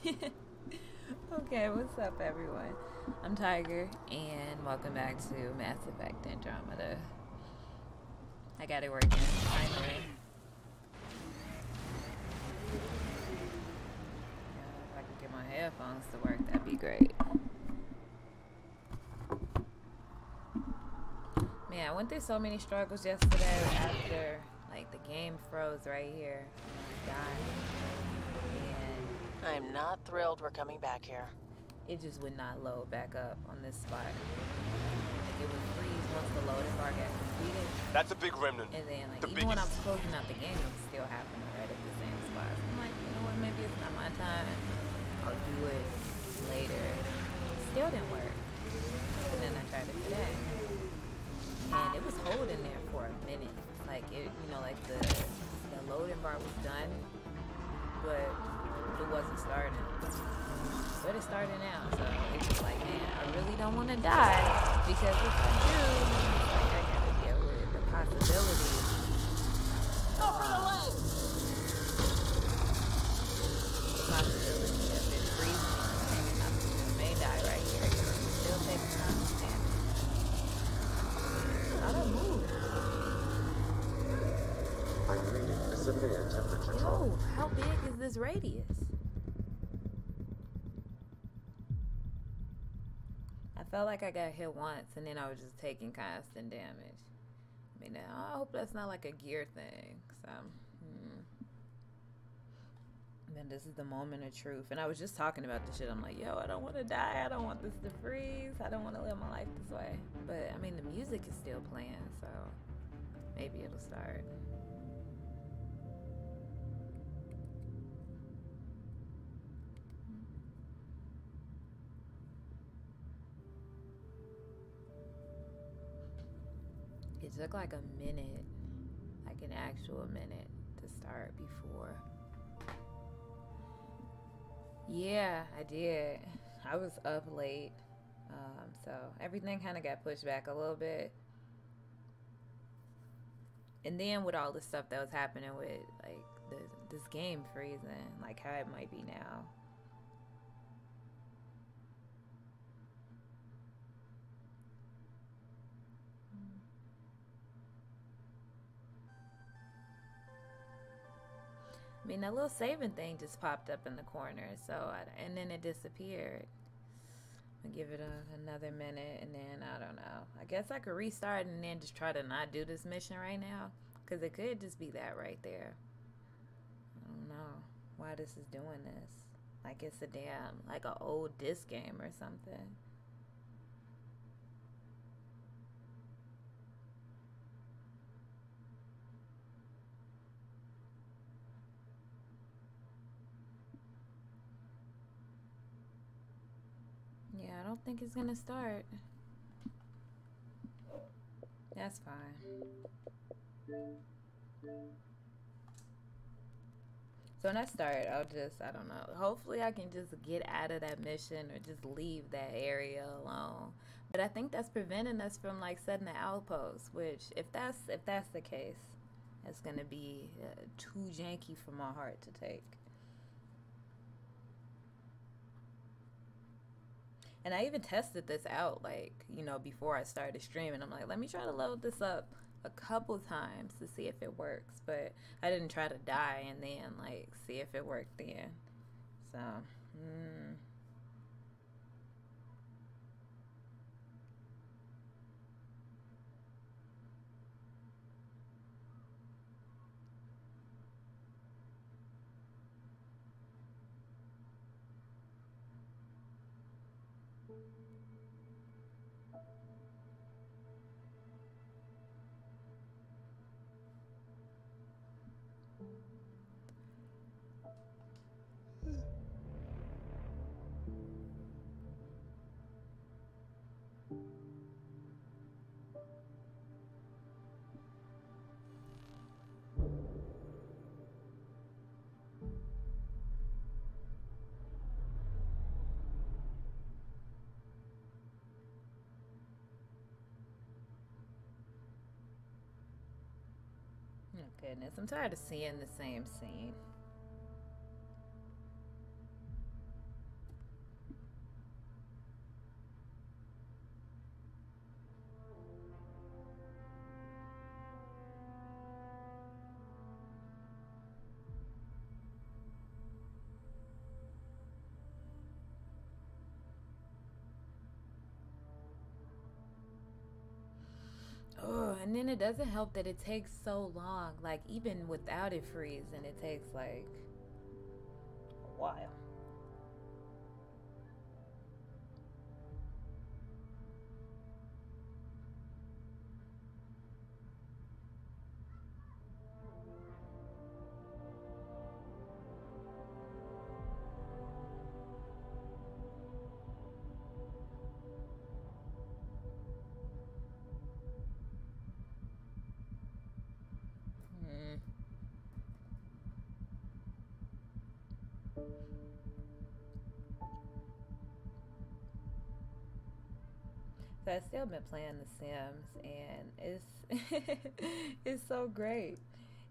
Okay, what's up, everyone? I'm Tiger, and welcome back to Mass Effect Andromeda. I got it working, finally. Yeah, if I could get my headphones to work, that'd be great. Man, I went through so many struggles yesterday after, like, the game froze right here. I was dying. I'm not thrilled we're coming back here. It just would not load back up on this spot. Like, it would freeze once the loading bar got completed. That's a big remnant. And then, like, the even when I biggest. was closing out the game, it was still happening right at the same spot. So I'm like, you know what, maybe it's not my time. I'll do it later. Still didn't work. And then I tried it today. And it was holding there for a minute. Like, it, you know, like the loading bar was done, but it wasn't starting. But it's starting now, so it's just like, man, I really don't want to die, because if I do, like, I gotta deal with the possibility. Go for the leg! The possibility of it freezing and I may die right here. It still takes time to stand. How do I move? I'm reading the severe temperature drop. Yo, how big is this radius? I felt like I got hit once, and then I was just taking constant damage. I mean, I hope that's not like a gear thing. So, And then this is the moment of truth. And I was just talking about this shit. I'm like, yo, I don't want to die. I don't want this to freeze. I don't want to live my life this way. But, I mean, the music is still playing, so maybe it'll start. It took like a minute, like an actual minute to start before. Yeah, I did. I was up late, so everything kind of got pushed back a little bit. And then with all the stuff that was happening with like this game freezing, like how it might be now. I mean, that little saving thing just popped up in the corner, and then it disappeared. I'll give it another minute, and then, I don't know. I guess I could restart and then just try to not do this mission right now, because it could just be that right there. I don't know why this is doing this. Like it's a damn, like an old disc game or something. Yeah, I don't think it's gonna start. That's fine. So when I start, I don't know. Hopefully I can just get out of that mission or just leave that area alone. But I think that's preventing us from like setting the outpost, which if that's the case, it's gonna be too janky for my heart to take. And I even tested this out, like, you know, before I started streaming. I'm like, let me try to load this up a couple times to see if it works. But I didn't try to die and then, like, see if it worked then. So, oh goodness, I'm tired of seeing the same scene. And then it doesn't help that it takes so long. Like, even without it freezing, it takes like a while. So I've still been playing The Sims, and it's so great.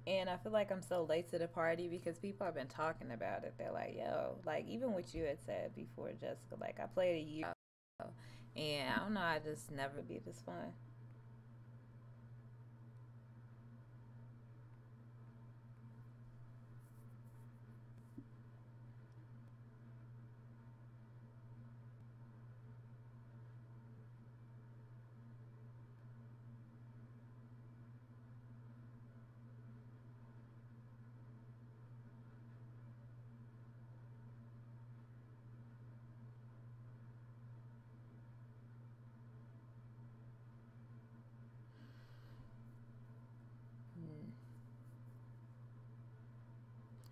And I feel like I'm so late to the party because people have been talking about it. They're like, yo, like even what you had said before, Jessica, like I played a year ago, and I don't know, I just never beat this fun.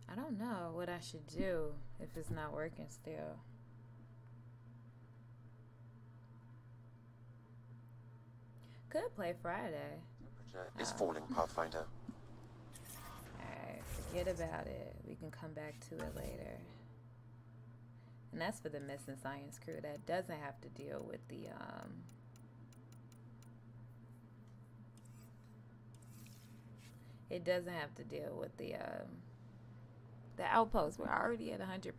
I don't know what I should do if it's not working still. Could play Friday. Temperature is falling, Pathfinder. Alright, forget about it. We can come back to it later. And that's for the missing science crew that doesn't have to deal with the it doesn't have to deal with the outpost. We're already at 100%,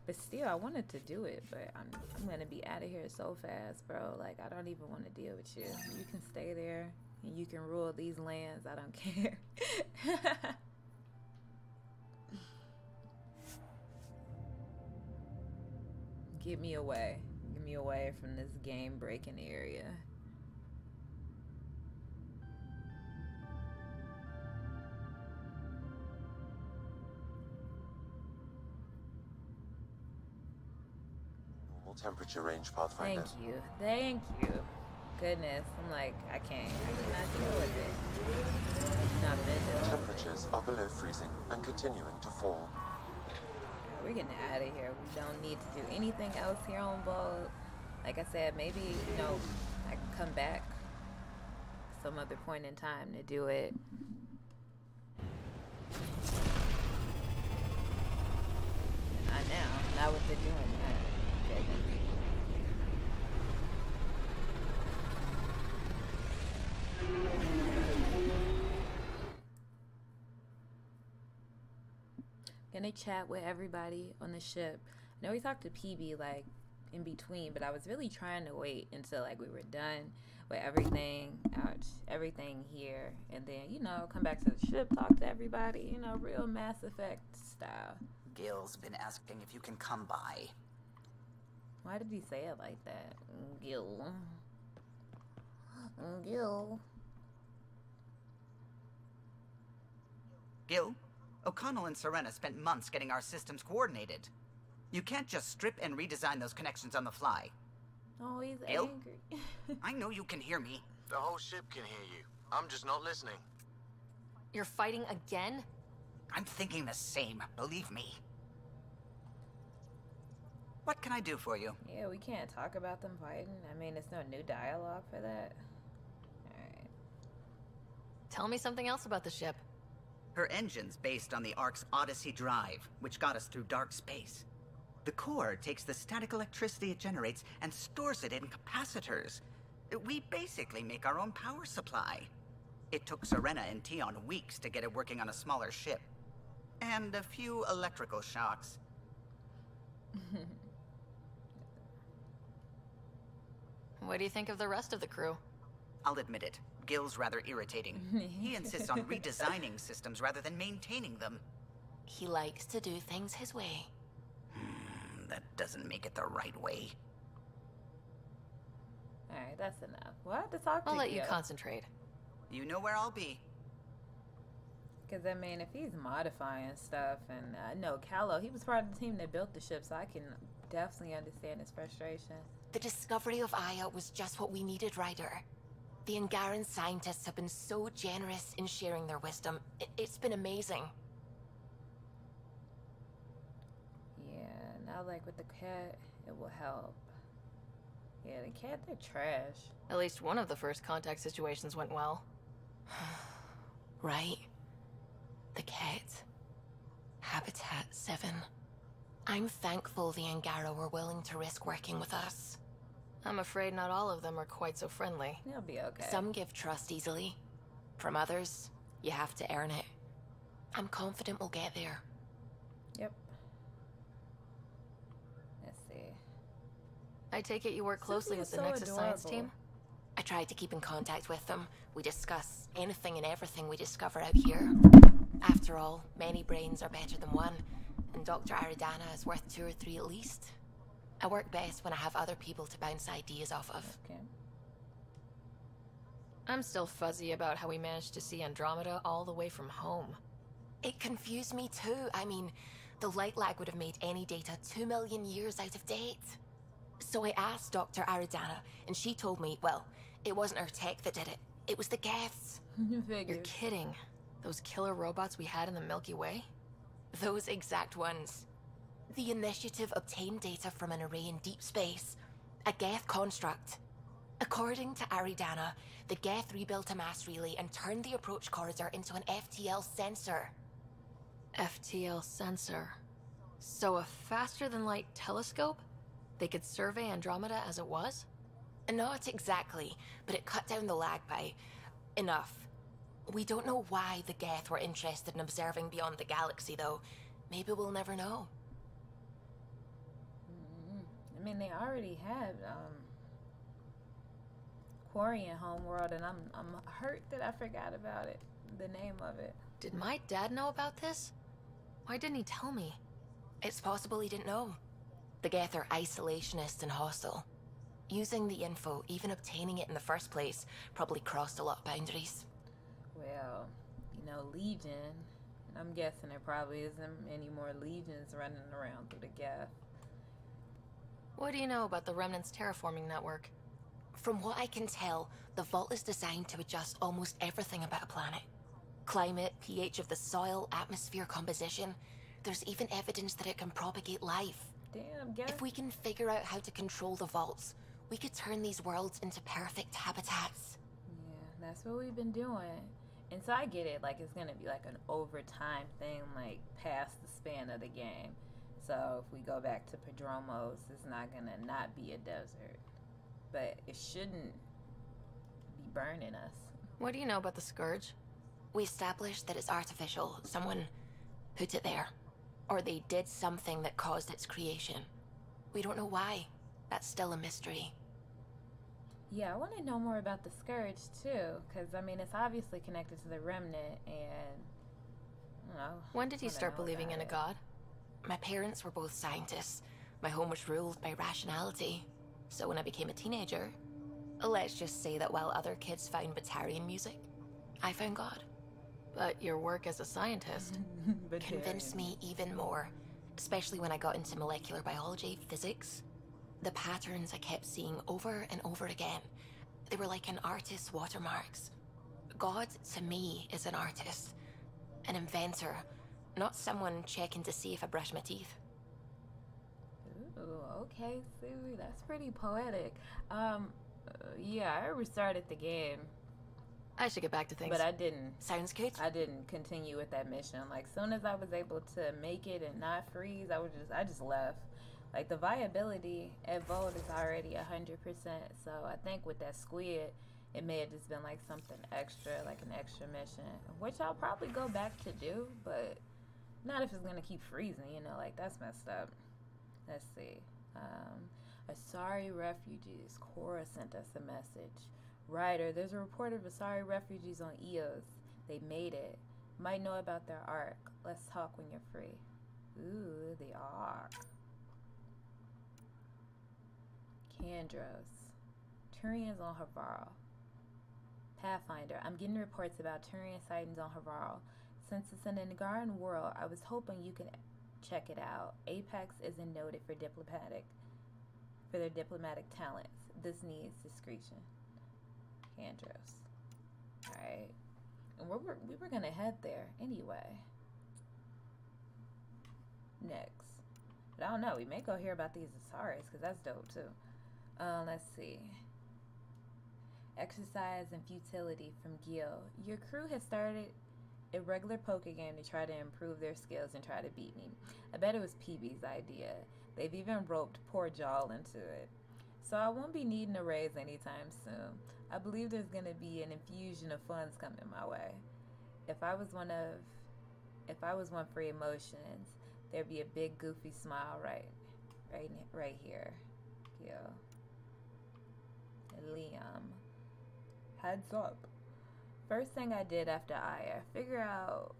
but still I wanted to do it, but I'm gonna be out of here so fast, bro. Like I don't even want to deal with you. You can stay there and you can rule these lands. I don't care. Get me away. Get me away from this game breaking area. Normal temperature range, Pathfinder. Thank you. Thank you. Goodness. I'm like, I cannot deal with it. Not visible. Temperatures are below freezing and continuing to fall. We're getting out of here. We don't need to do anything else here on board. Like I said, maybe, you know, I can come back some other point in time to do it. Not now. Not what they're doing that. Okay. Gonna chat with everybody on the ship. I know we talked to PB like in between, but I was really trying to wait until like we were done with everything here, and then, you know, come back to the ship, talk to everybody, you know, real Mass Effect style. Gil's been asking if you can come by. Why did he say it like that? Gil. Gil. Gil, O'Connell and Serena spent months getting our systems coordinated. You can't just strip and redesign those connections on the fly. Oh, he's Gil? angry. I know you can hear me. The whole ship can hear you. I'm just not listening. You're fighting again? I'm thinking the same, believe me. What can I do for you? Yeah, we can't talk about them fighting. I mean, it's no new dialogue for that. Alright. Tell me something else about the ship. Her engine's based on the Ark's Odyssey drive, which got us through dark space. The core takes the static electricity it generates and stores it in capacitors. We basically make our own power supply. It took Serena and Tion weeks to get it working on a smaller ship. And a few electrical shocks. What do you think of the rest of the crew? I'll admit it, Gil's rather irritating. He insists on redesigning systems rather than maintaining them. He likes to do things his way. That doesn't make it the right way. Alright, that's enough. We'll have to talk to I'll let you Gil. concentrate. You know where I'll be. Because, I mean, if he's modifying stuff, and I know Callow, he was part of the team that built the ship, so I can definitely understand his frustration. The discovery of Aya was just what we needed, Ryder. The Angaran scientists have been so generous in sharing their wisdom. It's been amazing. Yeah, now, like, with the cat, it will help. Yeah, the cat, they're trash. At least one of the first contact situations went well. Right. The cat. Habitat 7. I'm thankful the Angara were willing to risk working with us. I'm afraid not all of them are quite so friendly. He'll be okay. Some give trust easily. From others, you have to earn it. I'm confident we'll get there. Yep. Let's see. I take it you work closely with the so Nexus Science adorable. team? I try to keep in contact with them. We discuss anything and everything we discover out here. After all, many brains are better than one, and Dr. Aridana is worth 2 or 3 at least. I work best when I have other people to bounce ideas off of. Okay. I'm still fuzzy about how we managed to see Andromeda all the way from home. It confused me too. I mean, the light lag would have made any data 2 million years out of date. So I asked Dr. Aridana, and she told me, well, it wasn't her tech that did it. It was the Geths. You're kidding. Those killer robots we had in the Milky Way? Those exact ones. The Initiative obtained data from an array in deep space. A Geth construct. According to Aridana, the Geth rebuilt a mass relay and turned the approach corridor into an FTL sensor. FTL sensor. So a faster-than-light telescope? They could survey Andromeda as it was? Not exactly, but it cut down the lag by enough. We don't know why the Geth were interested in observing beyond the galaxy, though. Maybe we'll never know. I mean, they already had Quarian Homeworld, and I'm hurt that I forgot about it. The name of it. Did my dad know about this? Why didn't he tell me? It's possible he didn't know. The Geth are isolationist and hostile. Using the info, even obtaining it in the first place, probably crossed a lot of boundaries. Well, you know, Legion, and I'm guessing there probably isn't any more Legions running around through the Geth. What do you know about the Remnant's terraforming network? From what I can tell, the vault is designed to adjust almost everything about a planet. Climate, pH of the soil, atmosphere composition. There's even evidence that it can propagate life. Damn, Geth. If we can figure out how to control the vaults, we could turn these worlds into perfect habitats. Yeah, that's what we've been doing. And so I get it, like it's gonna be like an overtime thing, like past the span of the game. So if we go back to Padromos, it's not gonna not be a desert. But it shouldn't be burning us. What do you know about the Scourge? We established that it's artificial. Someone put it there. Or they did something that caused its creation. We don't know why. That's still a mystery. Yeah, I want to know more about the Scourge too, because I mean it's obviously connected to the Remnant, and I don't know. When did you wanna start know believing in about a god? My parents were both scientists. My home was ruled by rationality. So when I became a teenager, let's just say that while other kids found Batarian music, I found God. But your work as a scientist But convinced me even more, especially when I got into molecular biology, physics. The patterns I kept seeing over and over again, they were like an artist's watermarks. God, to me, is an artist, an inventor, not someone checking to see if I brush my teeth. Ooh, okay, Sue, that's pretty poetic. Yeah, I restarted the game, I should get back to things. but I didn't. Sounds good. I didn't continue with that mission. Like, soon as I was able to make it and not freeze, I just left. Like, the viability at Volt is already 100%. So I think with that squid, it may have just been like something extra, like an extra mission, which I'll probably go back to do, but not if it's gonna keep freezing. You know, like that's messed up. Let's see. Asari refugees. Cora sent us a message. Ryder, there's a report of Asari refugees on Eos. They made it. Might know about their arc. Let's talk when you're free. Ooh, the arc. Candros. Turians on Havara. Pathfinder, I'm getting reports about Turian sightings on Haral. Since it's an Angaran world, I was hoping you could check it out. Apex isn't noted for their diplomatic talents. This needs discretion. Candros. Alright. And we were gonna head there anyway. Next. But I don't know, we may go hear about these Asaris, because that's dope too. Let's see. Exercise and futility from Gil. Your crew has started a regular poker game to try to improve their skills and try to beat me. I bet it was PB's idea. They've even roped poor Jarl into it. So I won't be needing a raise anytime soon. I believe there's gonna be an infusion of funds coming my way. If I was one for emotions, there'd be a big goofy smile right here. Gil. Liam. Heads up. First thing I did after Aya, figure out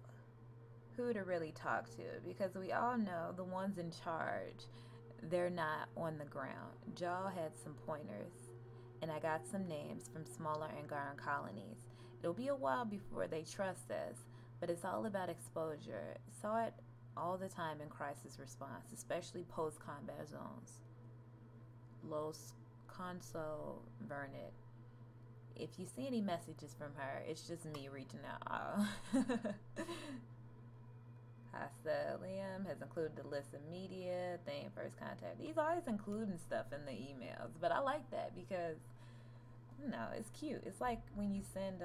who to really talk to, because we all know the ones in charge, they're not on the ground. Jarl had some pointers, and I got some names from smaller Angaran colonies. It'll be a while before they trust us, but it's all about exposure. Saw it all the time in crisis response, especially post-combat zones. Los Conso Vernet. If you see any messages from her, it's just me reaching out. Hasta Liam has included the list of media, thing, first contact. He's always including stuff in the emails, but I like that because, you know, it's cute. It's like when you send,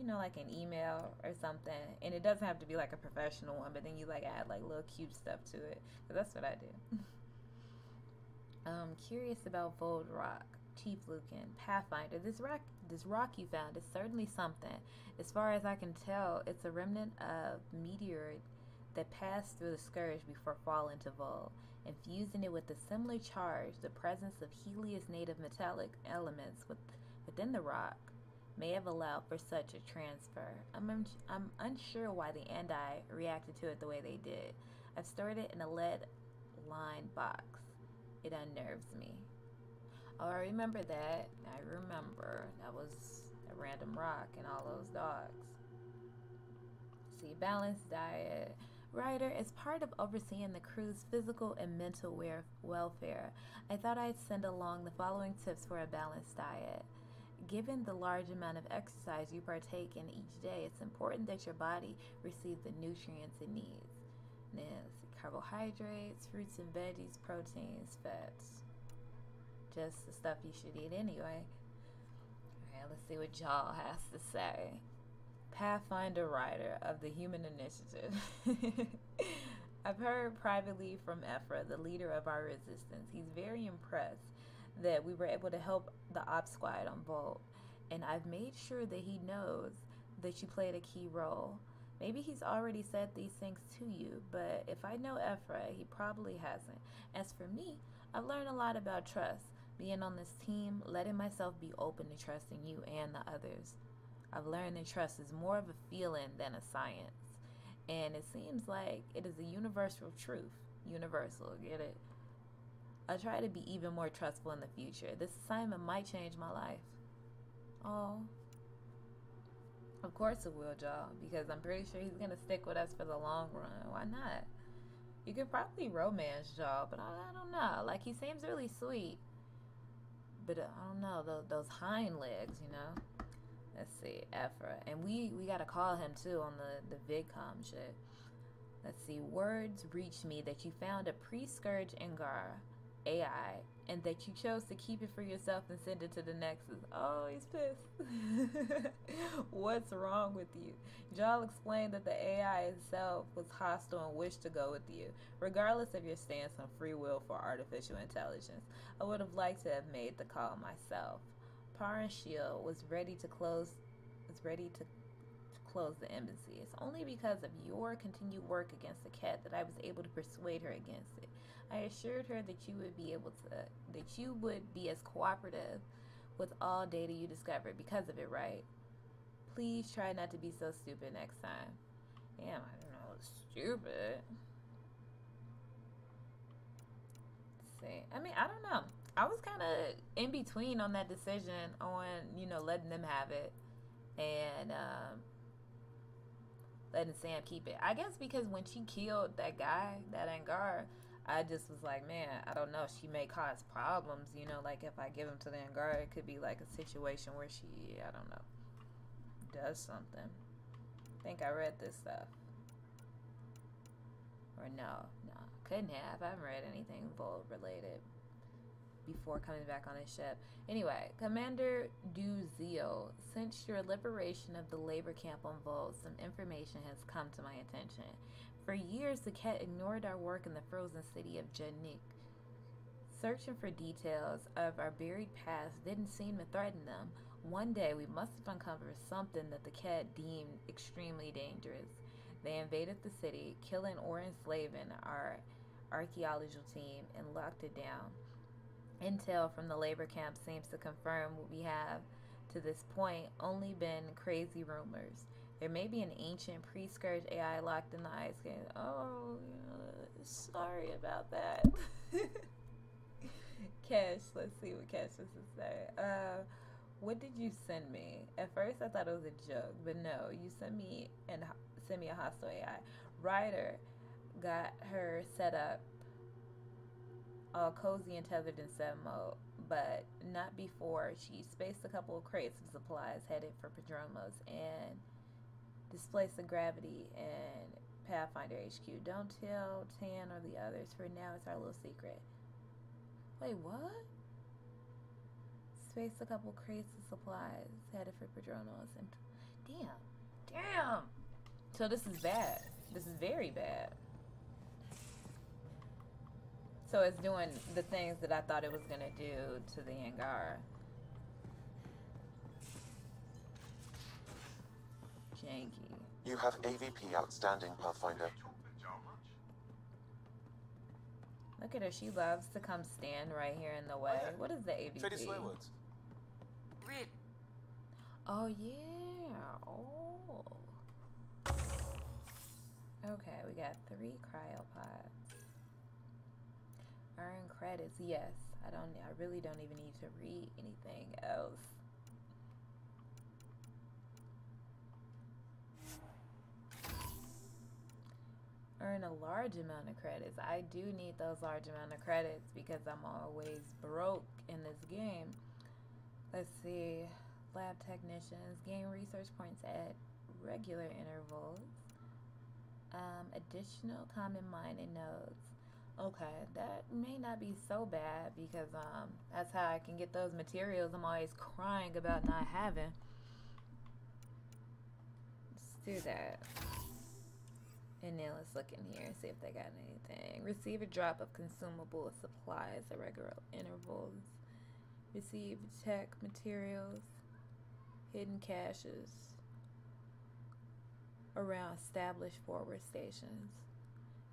like an email or something, and it doesn't have to be like a professional one, but then you like add like little cute stuff to it, because that's what I do. Curious about Vold Rock. Chief Lucan, Pathfinder. This rock you found is certainly something. As far as I can tell, it's a remnant of meteorite that passed through the Scourge before falling to Vol, infusing it with a similar charge. The presence of Helios native metallic elements within the rock may have allowed for such a transfer. I'm unsure why the Andi reacted to it the way they did. I've stored it in a lead-lined box. It unnerves me. Oh, I remember that. I remember. That was a random rock and all those dogs. See, balanced diet. Ryder, as part of overseeing the crew's physical and mental welfare, I thought I'd send along the following tips for a balanced diet. Given the large amount of exercise you partake in each day, it's important that your body receive the nutrients it needs. Now, carbohydrates, fruits and veggies, proteins, fats. Just the stuff you should eat anyway. Alright, let's see what Jarl has to say. Pathfinder Rider of the Human Initiative. I've heard privately from Ephra, the leader of our resistance. He's very impressed that we were able to help the Op Squad on Volt, and I've made sure that he knows that you played a key role. Maybe he's already said these things to you, but if I know Ephra, he probably hasn't. As for me, I've learned a lot about trust. Being on this team, letting myself be open to trusting you and the others. I've learned that trust is more of a feeling than a science. And it seems like it is a universal truth. Universal, get it? I try to be even more trustful in the future. This assignment might change my life. Oh. Of course it will, Jarl, because I'm pretty sure he's going to stick with us for the long run. Why not? You could probably romance Jarl, but I don't know. Like, he seems really sweet. But I don't know, those hind legs, you know? Let's see, Ephra. And we gotta call him, too, on the VidCom shit. Let's see, words reached me that you found a pre-Scourge Angara AI, and that you chose to keep it for yourself and send it to the Nexus. Oh, he's pissed. What's wrong with you? Jarl explained that the AI itself was hostile and wished to go with you, regardless of your stance on free will for artificial intelligence. I would have liked to have made the call myself. Paran Shield was ready to close the embassy. It's only because of your continued work against the cat that I was able to persuade her against it. I assured her that you would be as cooperative with all data you discovered because of it, right? Please try not to be so stupid next time. Damn, I don't know, stupid. Let's see. I mean, I don't know. I was kind of in between on that decision on, letting them have it and letting Sam keep it. I guess because when she killed that guy, that Angar, I just was like, man, I don't know. She may cause problems, you know, like if I give him to the Angar, it could be like a situation where she, I don't know, does something. I think I read this stuff. Or no, couldn't have. I haven't read anything Volt related before coming back on his ship. Anyway, Commander Duzio, since your liberation of the labor camp on Volt, some information has come to my attention. For years, the Ket ignored our work in the frozen city of Janik. Searching for details of our buried past didn't seem to threaten them. One day, we must have uncovered something that the Ket deemed extremely dangerous. They invaded the city, killing or enslaving our archaeological team, and locked it down. Intel from the labor camp seems to confirm what we have to this point only been crazy rumors. There may be an ancient pre-scourge AI locked in the ice cave. Oh, sorry about that. Cash, let's see what Cash has to say. What did you send me? At first I thought it was a joke, but no, you sent me a hostile AI. Ryder got her set up all cozy and tethered in 7 mode, but not before she spaced a couple of crates of supplies headed for Padromos and displaced the gravity and Pathfinder HQ. Don't tell Tan or the others, for now it's our little secret. Wait, what? Spaced a couple crates of supplies headed for Padromos and damn. So this is bad. This is very bad. So it's doing the things that I thought it was going to do to the Angar. Janky. You have AVP outstanding, Pathfinder. Look at her. She loves to come stand right here in the way. What is the AVP? Trading swear words. Oh, yeah. Oh. Okay, we got 3 cryopods. Earn credits, yes. I really don't even need to read anything else. Earn a large amount of credits. I do need those large amount of credits because I'm always broke in this game. Let's see. Lab technicians gain research points at regular intervals. Additional common mining nodes. Okay, that may not be so bad because that's how I can get those materials I'm always crying about not having. Let's do that. And then let's look in here and see if they got anything. Receive a drop of consumable supplies at regular intervals. Receive tech materials. Hidden caches around established forward stations.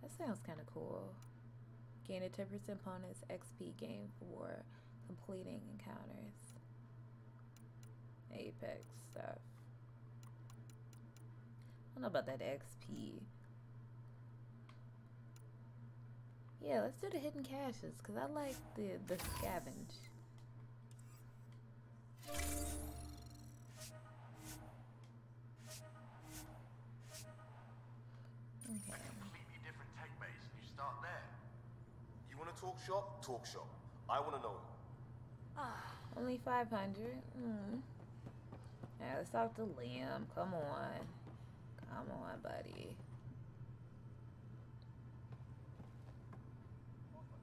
That sounds kind of cool. Gain a 10% bonus XP gain for completing encounters. Apex stuff. I don't know about that XP. Yeah, let's do the hidden caches because I like the scavenge. Okay. Completely different tech base. You start there. You want to talk shop? Talk shop. I want to know. Only 500. Yeah, let's talk to Liam. Come on. Come on, buddy.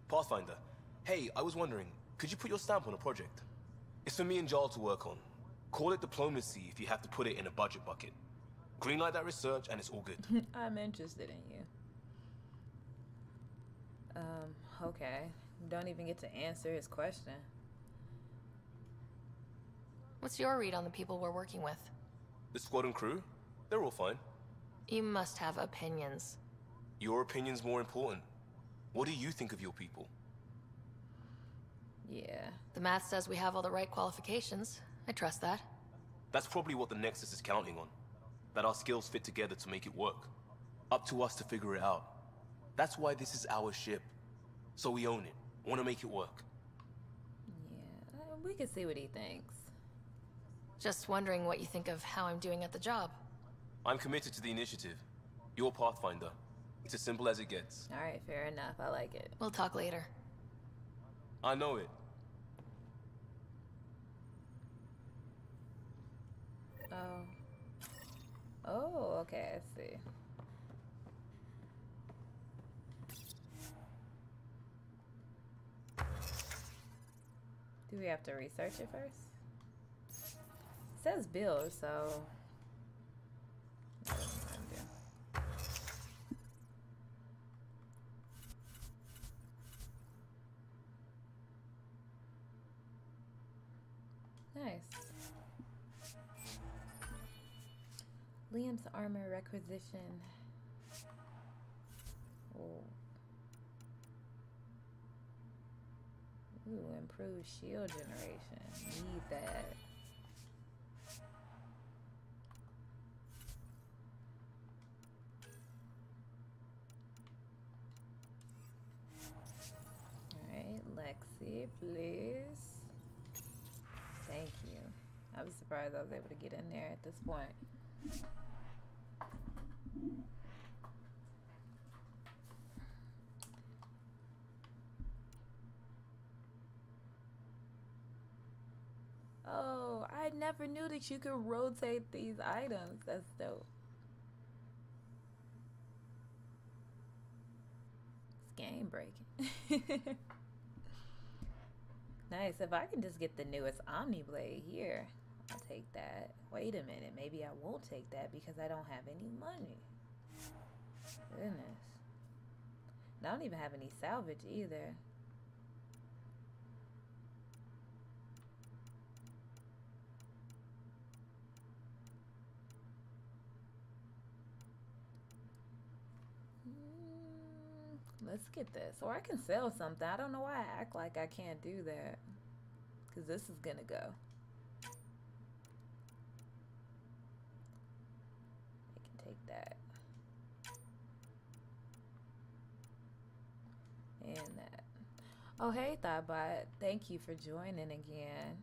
Pathfinder. Hey, I was wondering, could you put your stamp on a project? It's for me and Jarl to work on. Call it diplomacy if you have to put it in a budget bucket. Greenlight that research and it's all good. I'm interested in you. Okay. Don't even get to answer his question. What's your read on the people we're working with? The squad and crew? They're all fine. You must have opinions. Your opinion's more important. What do you think of your people? Yeah. The math says we have all the right qualifications. I trust that. That's probably what the Nexus is counting on. That our skills fit together to make it work. Up to us to figure it out. That's why this is our ship. So we own it. Want to make it work. Yeah. We can see what he thinks. Just wondering what you think of how I'm doing at the job. I'm committed to the initiative. You're Pathfinder. It's as simple as it gets. Alright, fair enough. I like it. We'll talk later. I know it. Oh. Oh, okay, I see. Do we have to research it first? It says build, so... what am I gonna do? Nice. Liam's armor requisition. Oh. Ooh, improved shield generation. Need that. Alright, Lexi, please. Thank you. I was surprised I was able to get in there at this point. Oh, I never knew that you could rotate these items. That's dope. It's game breaking. Nice. If I can just get the newest Omni Blade here, I'll take that. Wait a minute. Maybe I won't take that because I don't have any money. Goodness. I don't even have any salvage either. Let's get this. Or I can sell something. I don't know why I act like I can't do that. Because this is going to go. I can take that. And that. Oh, hey, Thoughtbot. Thank you for joining again.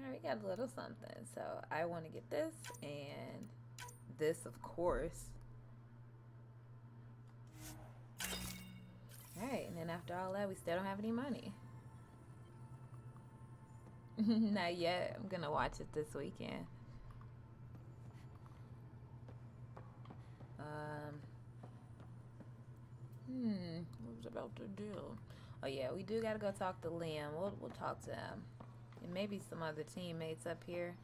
Alright, we got a little something. So I want to get this and this, of course. Alright, and then after all that, we still don't have any money. Not yet. I'm gonna watch it this weekend. What was I about to do? Oh yeah, we do gotta go talk to Liam. We'll talk to him. And maybe some other teammates up here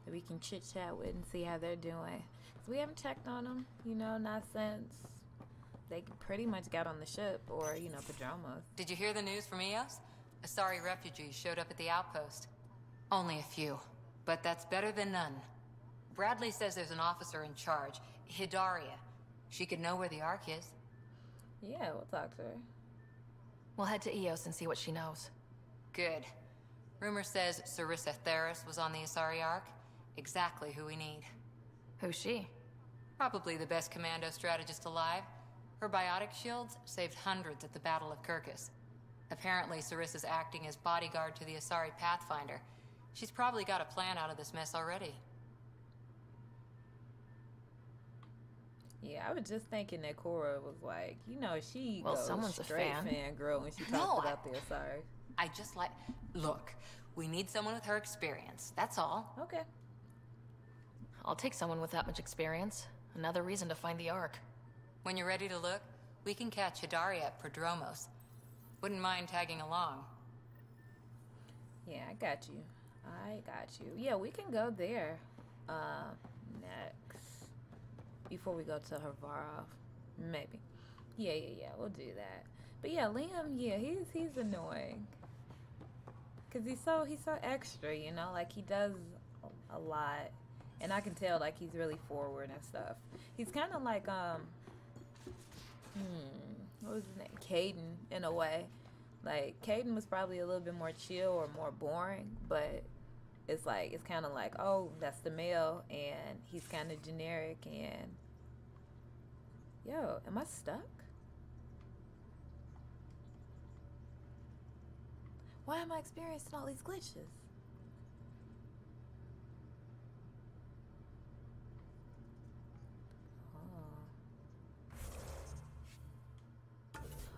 that we can chit chat with and see how they're doing. 'Cause we haven't checked on them, you know, not since they pretty much got on the ship or, you know, Padromos. Did you hear the news from Eos? Asari refugees showed up at the outpost. Only a few, but that's better than none. Bradley says there's an officer in charge, Hidaria. She could know where the Ark is. Yeah, we'll talk to her. We'll head to Eos and see what she knows. Good. Rumor says Sarissa Theris was on the Asari Ark. Exactly who we need. Who's she? Probably the best commando strategist alive. Her biotic shields saved hundreds at the Battle of Kirkus. Apparently, Sarissa's acting as bodyguard to the Asari Pathfinder. She's probably got a plan out of this mess already. Yeah, I was just thinking that Cora was like, you know, she Well, goes someone's a straight fan. fangirl when she No, talks about the Asari. I just like... Look, we need someone with her experience. That's all. Okay. I'll take someone with that much experience. Another reason to find the Ark. When you're ready to look, we can catch Hidaria at Prodromos. Wouldn't mind tagging along. Yeah, I got you. I got you. Yeah, we can go there next. Before we go to Harvarov. Maybe. Yeah, we'll do that. But yeah, Liam, yeah, he's annoying. Cause he's so extra, you know, like he does a lot. And I can tell like he's really forward and stuff. He's kinda like what was his name? Caden in a way. Like Caden was probably a little bit more chill or more boring, but it's kinda like, oh, that's the male and he's kinda generic and yo, am I stuck? Why am I experiencing all these glitches?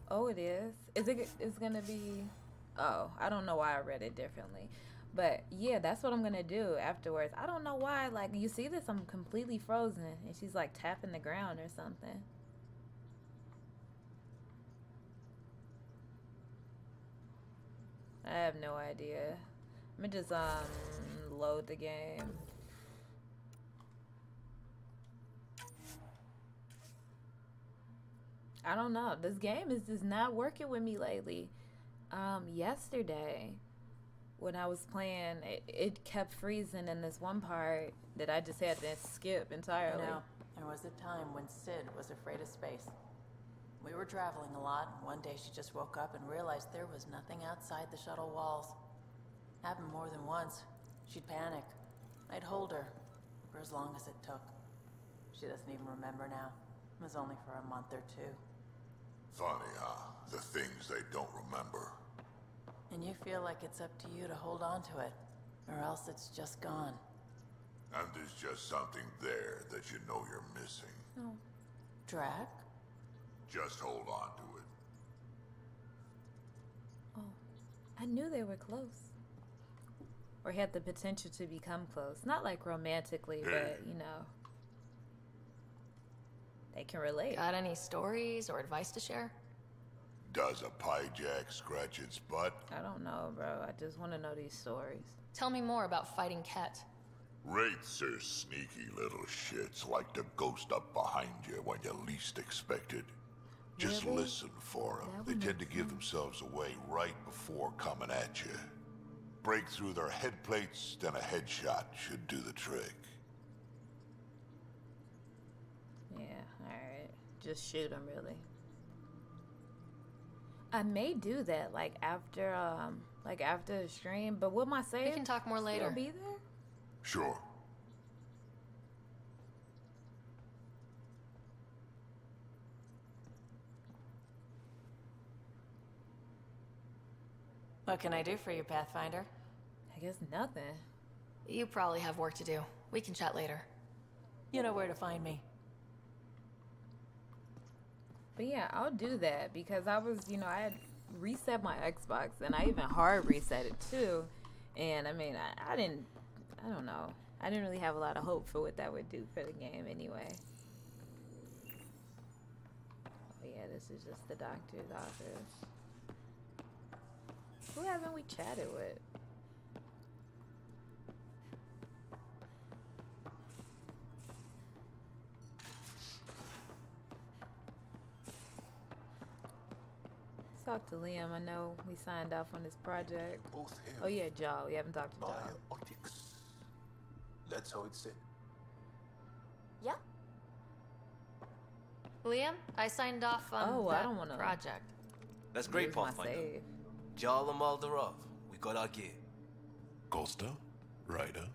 Oh, it is. It's gonna be. Oh, I don't know why I read it differently, but yeah, that's what I'm gonna do afterwards. I don't know why. Like, you see this? I'm completely frozen, and she's like tapping the ground or something. I have no idea. Let me just load the game. I don't know. This game is just not working with me lately. Yesterday when I was playing, it kept freezing in this one part that I just had to skip entirely. You know, there was a time when Sid was afraid of space. We were traveling a lot, and one day she just woke up and realized there was nothing outside the shuttle walls. Happened more than once. She'd panic. I'd hold her for as long as it took. She doesn't even remember now. It was only for a month or two. Funny, huh? The things they don't remember. And you feel like it's up to you to hold on to it, or else it's just gone. And there's just something there that you know you're missing. Oh. Drac? Just hold on to it. Oh, I knew they were close. Or had the potential to become close. Not like romantically, but, you know. They can relate. Got any stories or advice to share? Does a pie jack scratch its butt? I don't know, bro. I just want to know these stories. Tell me more about fighting Ket. Wraiths are sneaky little shits, like to ghost up behind you when you least expect it. Just Really? listen for them. They tend to give themselves away right before coming at you. Break through their head plates, then a headshot should do the trick. Yeah, alright. Just shoot them, really. I may do that, like after the stream, but will my save We can talk more later. still be there? Sure. What can I do for you, Pathfinder? I guess nothing. You probably have work to do. We can chat later. You know where to find me. But yeah, I'll do that because I was, you know, I had reset my Xbox and I even hard reset it too. And I mean, I don't know. I didn't really have a lot of hope for what that would do for the game anyway. Oh yeah, this is just the doctor's office. Who haven't we chatted with? Let's talk to Liam. I know we signed off on this project. Both him. Oh yeah, Jaw. We haven't talked to Jaw. Biotics. That's how it's said. Yeah? Liam, I signed off on Oh, that I don't wanna project. That's great, Use my Pathfinder. save. Jarl and Malderov, we got our gear. Costa? Ryder?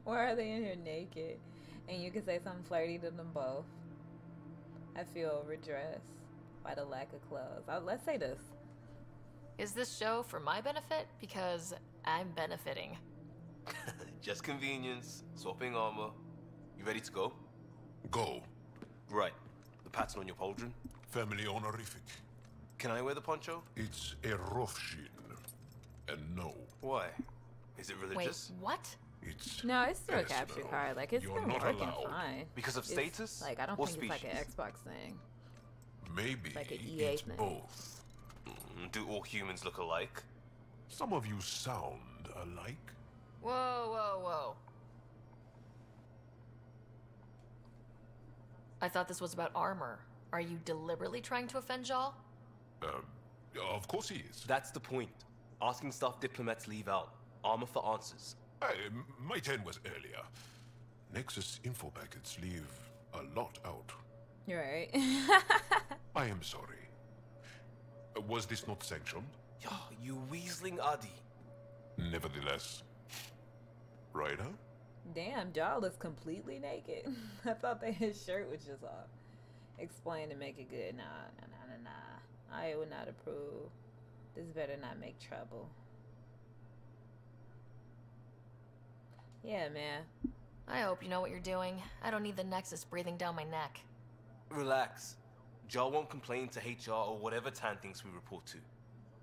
Why are they in here naked? And you can say something flirty to them both. I feel redressed by the lack of clothes. Let's say this. Is this show for my benefit? Because I'm benefiting. Just convenience, swapping armor. You ready to go? Go. Right. The pattern on your pauldron. Family honorific. Can I wear the poncho? It's a Rofshin. And no, Why? Is it religious? Wait, what? it's No, it's still a personal. capture card. Like, it's You're been not working allowed. fine. Because of It's, status? like, I don't or think it's like an species? Xbox thing. Maybe Like an EA it's thing. both. Do all humans look alike? Some of you sound alike. Whoa, whoa, whoa. I thought this was about armor. Are you deliberately trying to offend Jaw? Of course he is. That's the point. Asking stuff diplomats leave out. Armor for answers. My turn was earlier. Nexus info packets leave a lot out. You're right. I am sorry. Was this not sanctioned? Yo, you weaseling Adi. Nevertheless. Ryder? Damn, Jaw looks completely naked. I thought that his shirt was just off. Explain to make it good. Nah. I would not approve. This better not make trouble. Yeah, man. I hope you know what you're doing. I don't need the Nexus breathing down my neck. Relax. Jar won't complain to HR or whatever Tan thinks we report to.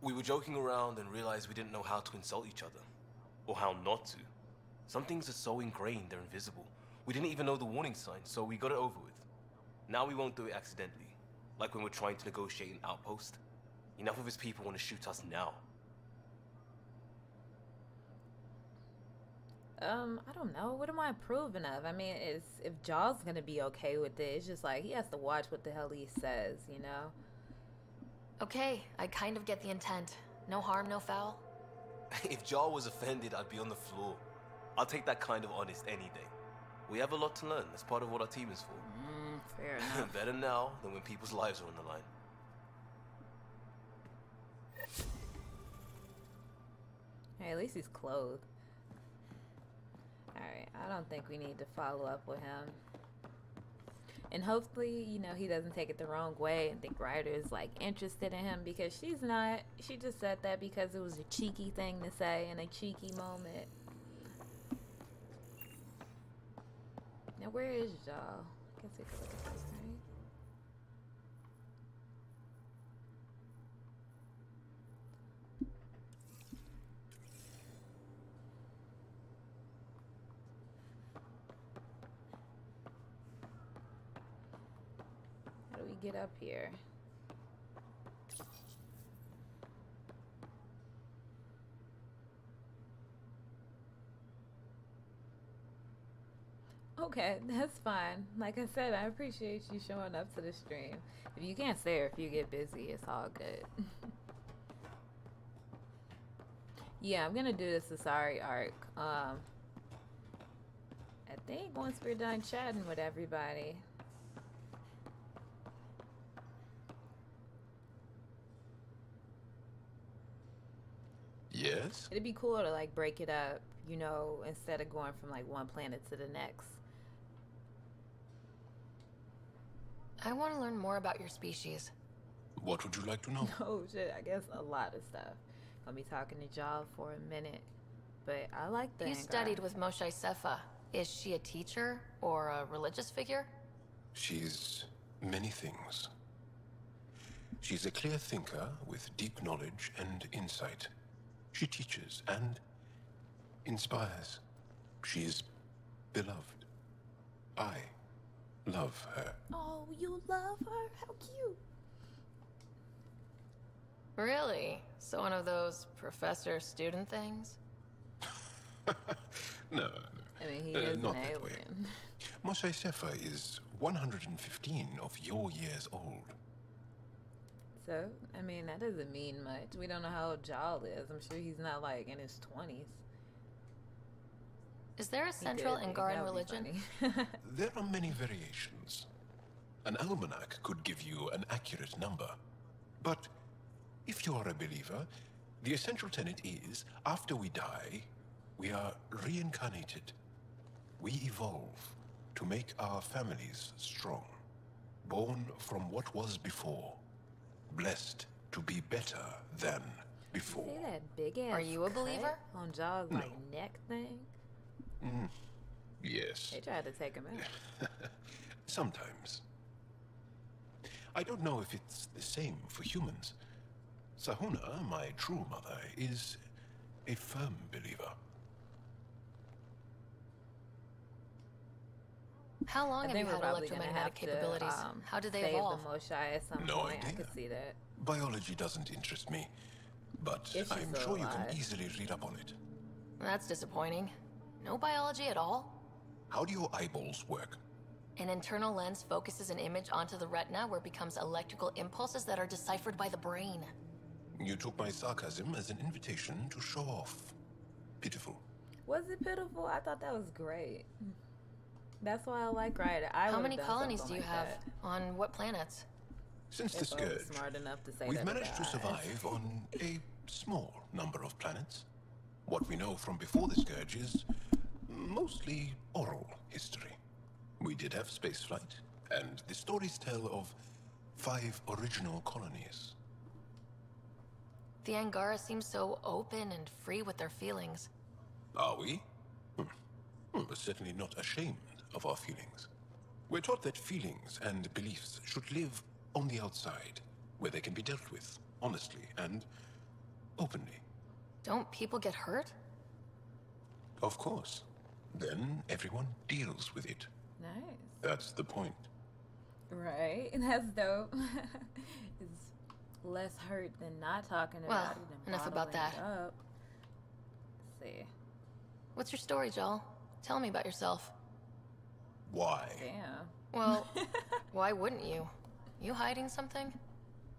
We were joking around and realized we didn't know how to insult each other. Or how not to. Some things are so ingrained they're invisible. We didn't even know the warning sign, so we got it over with. Now we won't do it accidentally. Like when we're trying to negotiate an outpost. Enough of his people want to shoot us now. I don't know. What am I approving of? I mean, if Jaw's gonna be okay with it, it's just like he has to watch what the hell he says, you know? Okay, I kind of get the intent. No harm, no foul. If Jar was offended, I'd be on the floor. I'll take that kind of honest any day. We have a lot to learn. That's part of what our team is for. Fair enough. Better now than when people's lives are on the line. Hey, at least he's clothed. Alright, I don't think we need to follow up with him. And hopefully, you know, he doesn't take it the wrong way and think Ryder is, like, interested in him, because she's not. She just said that because it was a cheeky thing to say in a cheeky moment. Now, where is Jaw? I guess we could look at this, right? How do we get up here? Okay, that's fine. Like I said, I appreciate you showing up to the stream. If you can't stay or if you get busy, it's all good. Yeah, I'm gonna do the Sasari arc. I think once we're done chatting with everybody. Yes? It'd be cool to like break it up, you know, instead of going from like one planet to the next. I want to learn more about your species. What would you like to know? Oh shit, I guess a lot of stuff. Gonna be talking to Jaw for a minute. But I like the You studied with Moshe Sefa. Is she a teacher or a religious figure? She's many things. She's a clear thinker with deep knowledge and insight. She teaches and inspires. She's beloved. I love her. Oh, you love her? How cute. Really? So one of those professor-student things? No, I mean, he is not an that way. alien. Moshe Sefa is 115 of your years old. So, I mean, that doesn't mean much. We don't know how old Jaw is. I'm sure he's not like in his 20s. Is there a central Angaran religion? There are many variations. An almanac could give you an accurate number. But if you are a believer, the essential tenet is, after we die, we are reincarnated. We evolve to make our families strong. Born from what was before. Blessed to be better than before. See that big ass Are you a believer? on Jaw's like neck thing? Yes. They tried to take him out. Sometimes. I don't know if it's the same for humans. Sahuna, my true mother, is a firm believer. How long I have think you we're had probably gonna electromagnetic have capabilities? to, How do they save evolve? the Moshe at some No point. I idea. could see that. Biology doesn't interest me, but If she's I'm still sure you alive. can easily read up on it. That's disappointing. No biology at all? How do your eyeballs work? An internal lens focuses an image onto the retina where it becomes electrical impulses that are deciphered by the brain. You took my sarcasm as an invitation to show off. Pitiful. Was it pitiful? I thought that was great. That's why I like Ryder. How many colonies do you have? On what planets? Since the If I was scourge, smart enough to say we've that managed to guy. survive on a small number of planets. What we know from before the scourge is mostly oral history. We did have spaceflight, and the stories tell of 5 original colonies. The Angara seem so open and free with their feelings. Are we? We're certainly not ashamed of our feelings. We're taught that feelings and beliefs should live on the outside, where they can be dealt with, honestly and openly. Don't people get hurt? Of course. Then everyone deals with it. Nice. That's the point. Right. That's dope. It's less hurt than not talking about it and enough about bottling that. it up. Let's see. What's your story, Joel? Tell me about yourself. Why? Damn. Well, why wouldn't you? You hiding something?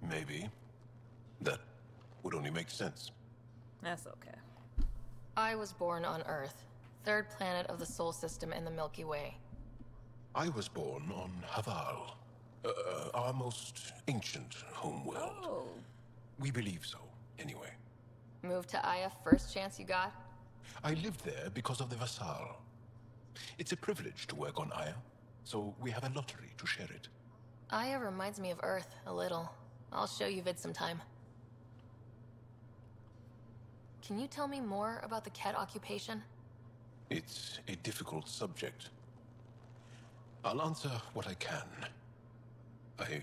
Maybe. That would only make sense. That's okay. I was born on Earth, third planet of the Sol system in the Milky Way. I was born on Haval, our most ancient homeworld. Oh. We believe so, anyway. Moved to Aya first chance you got? I lived there because of the Vassal. It's a privilege to work on Aya, so we have a lottery to share it. Aya reminds me of Earth, a little. I'll show you vid sometime. Can you tell me more about the Ket occupation? It's a difficult subject. I'll answer what I can. I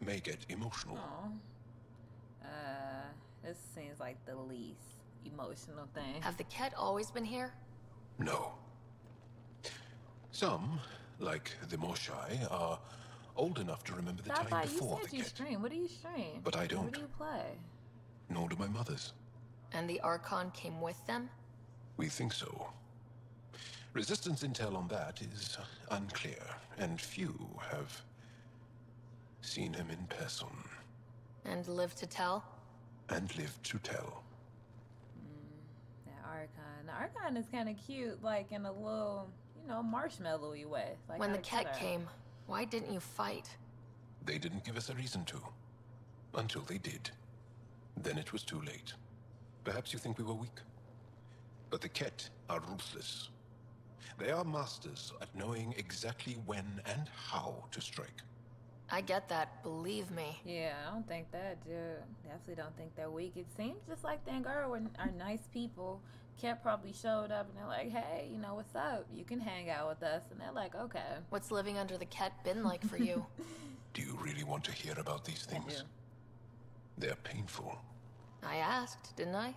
may get emotional. Oh. This seems like the least emotional thing. Have the Ket always been here? No. Some, like the Moshai, are old enough to remember the time before you the said you Ket. stream. What do you stream? But I don't. What do you play? Nor do my mothers. And the Archon came with them? We think so. Resistance intel on that is unclear, and few have seen him in person. And lived to tell? And lived to tell. That Archon. The Archon is kind of cute, like in a little, marshmallowy way. Like When how the they Ket cut her. came, why didn't you fight? They didn't give us a reason to. Until they did. Then it was too late. Perhaps you think we were weak. But the Ket are ruthless. They are masters at knowing exactly when and how to strike. I get that, believe me. Yeah, I don't think that, dude. Definitely don't think they're weak. It seems just like the Angara are nice people. Ket probably showed up and they're like, hey, what's up? You can hang out with us. And they're like, okay. What's living under the Ket been like for you? Do you really want to hear about these things? I do. They're painful. I asked, didn't I?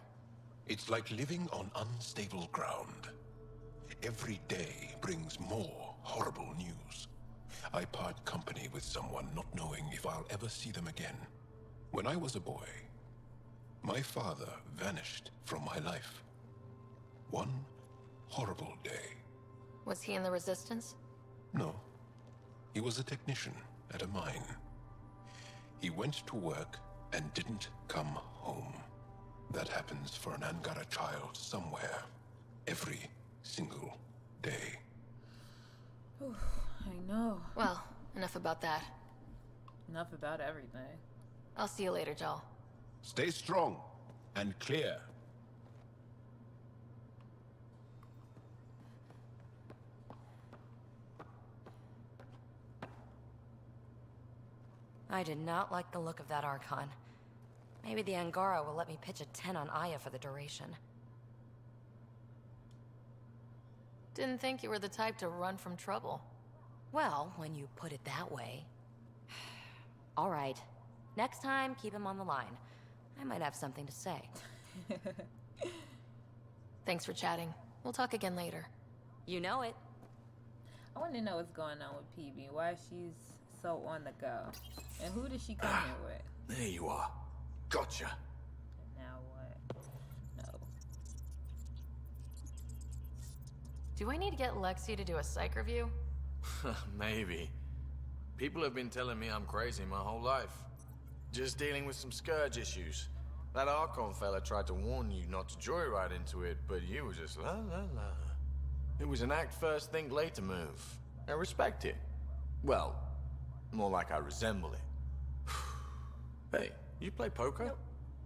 It's like living on unstable ground. Every day brings more horrible news. I part company with someone not knowing if I'll ever see them again. When I was a boy, my father vanished from my life. One horrible day. Was he in the Resistance? No. He was a technician at a mine. He went to work and didn't come home. That happens for an Angara child somewhere. Every single day. Oof, I know. Well, enough about that. Enough about everything. I'll see you later, Joel. Stay strong and clear. I did not like the look of that Archon. Maybe the Angara will let me pitch a 10 on Aya for the duration. Didn't think you were the type to run from trouble. Well, when you put it that way. All right. Next time, keep him on the line. I might have something to say. Thanks for chatting. We'll talk again later. You know it. I want to know what's going on with PB. Why she's so on the go. And who did she come here with? There you are. Gotcha. And now what? No. Do I need to get Lexi to do a psych review? Maybe. People have been telling me I'm crazy my whole life. Just dealing with some scourge issues. That Archon fella tried to warn you not to joyride into it, but you were just la la la. It was an act first, think later move. I respect it. Well, more like I resemble it. Hey, you play poker? Nope.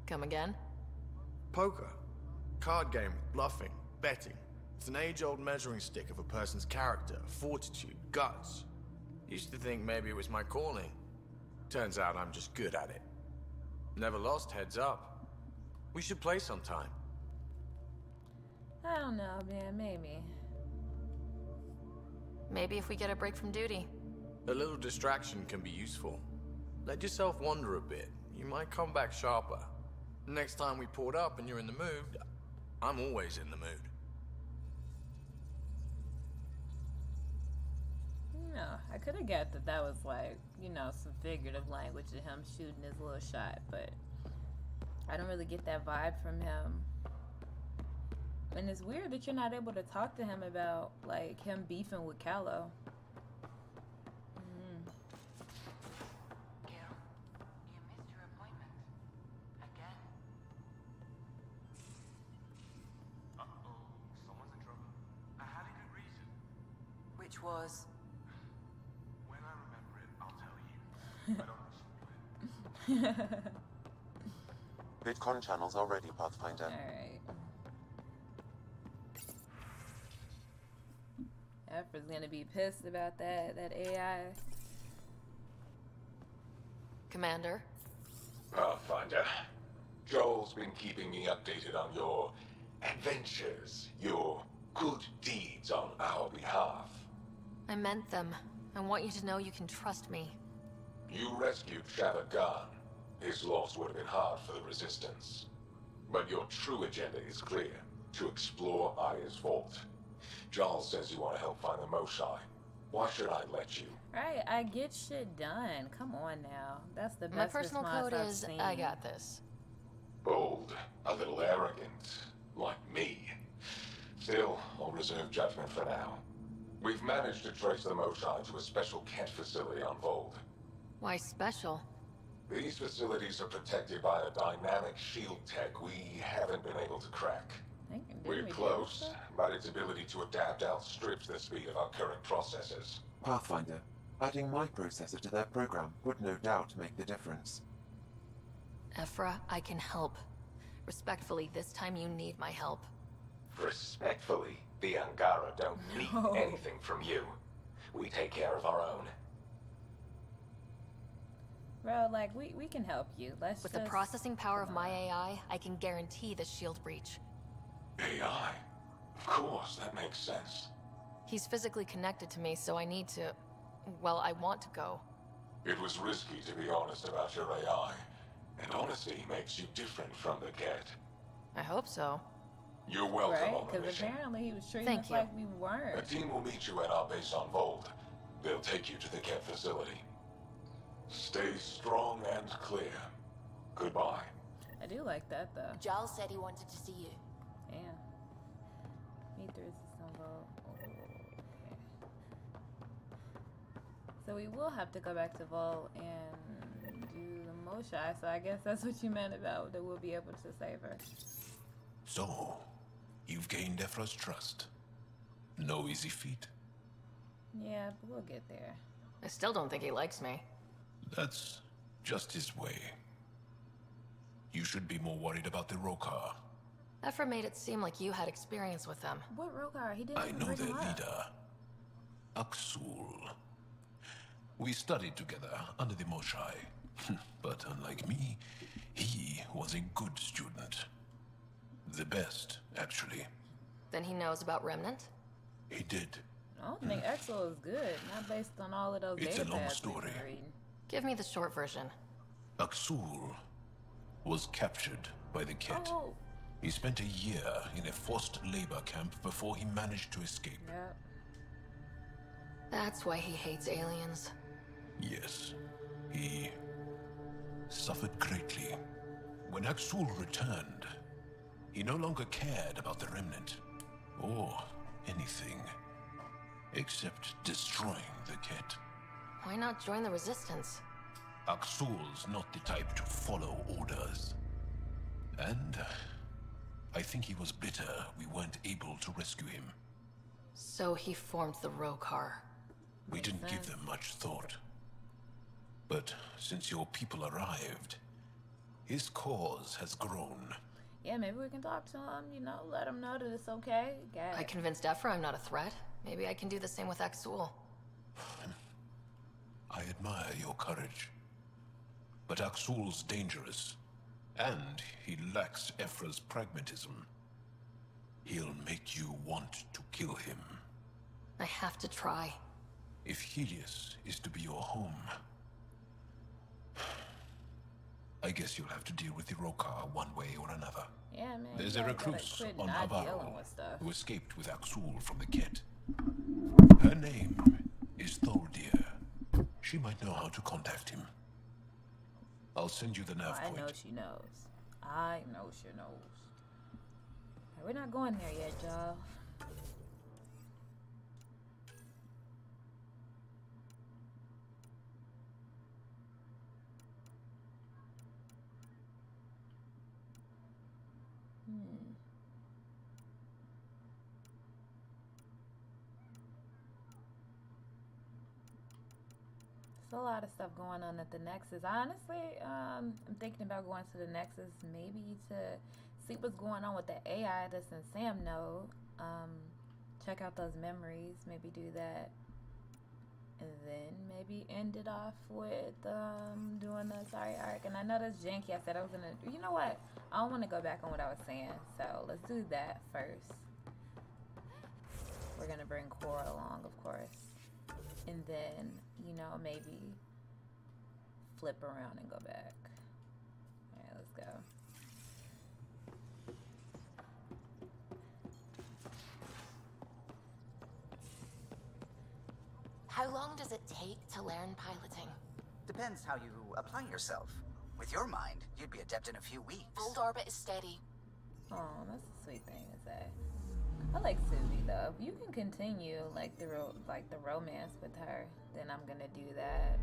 Come again? Poker. Card game with bluffing, betting. It's an age-old measuring stick of a person's character, fortitude, guts. Used to think maybe it was my calling. Turns out I'm just good at it. Never lost, heads up. We should play sometime. I don't know, man. Maybe. Maybe if we get a break from duty. A little distraction can be useful. Let yourself wander a bit. You might come back sharper. Next time we port up and you're in the mood, I'm always in the mood. No, I could have got that was like, you know, some figurative language of him shooting his little shot, but I don't really get that vibe from him. And it's weird that you're not able to talk to him about, like, him beefing with Callow. Which was? When I remember it, I'll tell you. I don't VidCon channels are ready, Pathfinder. Alright. Efra's gonna be pissed about that AI. Commander? Pathfinder, Joel's been keeping me updated on your adventures, your good deeds on our behalf. I meant them. I want you to know you can trust me. You rescued Shavad Khan. His loss would have been hard for the Resistance. But your true agenda is clear. To explore Aya's vault. Giles says you want to help find the Moshae. Why should I let you? Right, I get shit done. Come on now. That's the best My personal response code I've is, seen. I got this. Bold, a little arrogant, like me. Still, I'll reserve judgment for now. We've managed to trace the Moshae to a special Kent facility on Vold. Why special? These facilities are protected by a dynamic shield tech we haven't been able to crack. We're close, but its ability to adapt outstrips the speed of our current processors. Pathfinder, adding my processor to their program would no doubt make the difference. Ephra, I can help. Respectfully, this time you need my help. Respectfully, the Angara don't need anything from you. We take care of our own. Bro, like, we can help you. With the processing power of my AI, I can guarantee the shield breach. AI? Of course, that makes sense. He's physically connected to me, so I need to... Well, I want to go. It was risky to be honest about your AI. And honesty makes you different from the Ket. I hope so. You're welcome Right? on the Because mission. apparently he was treating Thank us you. like we weren't. A team will meet you at our base on Vold. They'll take you to the Ket facility. Stay strong and clear. Goodbye. I do like that, though. Giles said he wanted to see you. Damn. Meet the resistance vote. Oh, okay. So we will have to go back to Vol and do the Moshae, so I guess that's what you meant about that we'll be able to save her. So, you've gained Ephra's trust. No easy feat. Yeah, but we'll get there. I still don't think he likes me. That's just his way. You should be more worried about the Rokar. Ephra made it seem like you had experience with them. What Rokar? He didn't I even know bring their him up. leader, Aksul. We studied together under the Moshae. But unlike me, he was a good student. The best, actually. Then he knows about Remnant? He did. I don't think Exo is good, not based on all of those It's data a long pads we've story. been reading. Give me the short version. Aksul was captured by the Ket. Oh. He spent a year in a forced labor camp before he managed to escape. Yep. That's why he hates aliens. Yes, he suffered greatly. When Aksul returned, he no longer cared about the Remnant, or anything, except destroying the Ket. Why not join the Resistance? Aksul's not the type to follow orders. And I think he was bitter we weren't able to rescue him. So he formed the Rokar. We didn't give them much thought. But since your people arrived, his cause has grown. Yeah, maybe we can talk to him, you know, let him know that it's okay. Got I it. convinced Ephra I'm not a threat. Maybe I can do the same with Aksul. I admire your courage. But Aksul's dangerous. And he lacks Ephra's pragmatism. He'll make you want to kill him. I have to try. If Helios is to be your home, I guess you'll have to deal with the Rokar one way or another. Yeah, man. There's you a guys gotta recluse quit on not dealing Navarro with stuff. who escaped with Axul from the Ket. Her name is Tholdir. She might know how to contact him. I'll send you the nav I point. know she knows. I know she knows. Hey, we're not going there yet, y'all. There's a lot of stuff going on at the Nexus. Honestly, I'm thinking about going to the Nexus maybe to see what's going on with the AI that's in Sam node. Check out those memories, maybe do that. And then maybe end it off with doing the Sorry arc. And I know that's janky. I said I was gonna, you know what? I don't want to go back on what I was saying. So let's do that first. We're gonna bring Cora along, of course. And then, you know, maybe flip around and go back. Alright, let's go. How long does it take to learn piloting? Depends how you apply yourself. With your mind, you'd be adept in a few weeks. Old orbit is steady. Oh, that's a sweet thing to say. I like Susie though. If you can continue like the romance with her, then I'm gonna do that.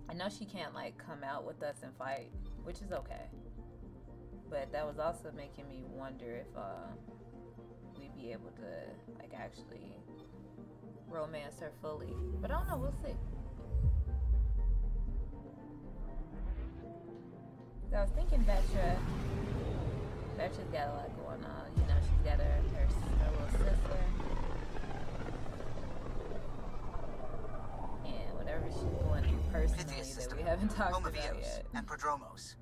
I know she can't like come out with us and fight, which is okay. But that was also making me wonder if we'd be able to like actually romance her fully. But I don't know, we'll see. I was thinking Vetra. Vetra's got a lot going on. You know, she's got her little sister. And whatever she's going through personally that we haven't talked about yet. And Prodromos.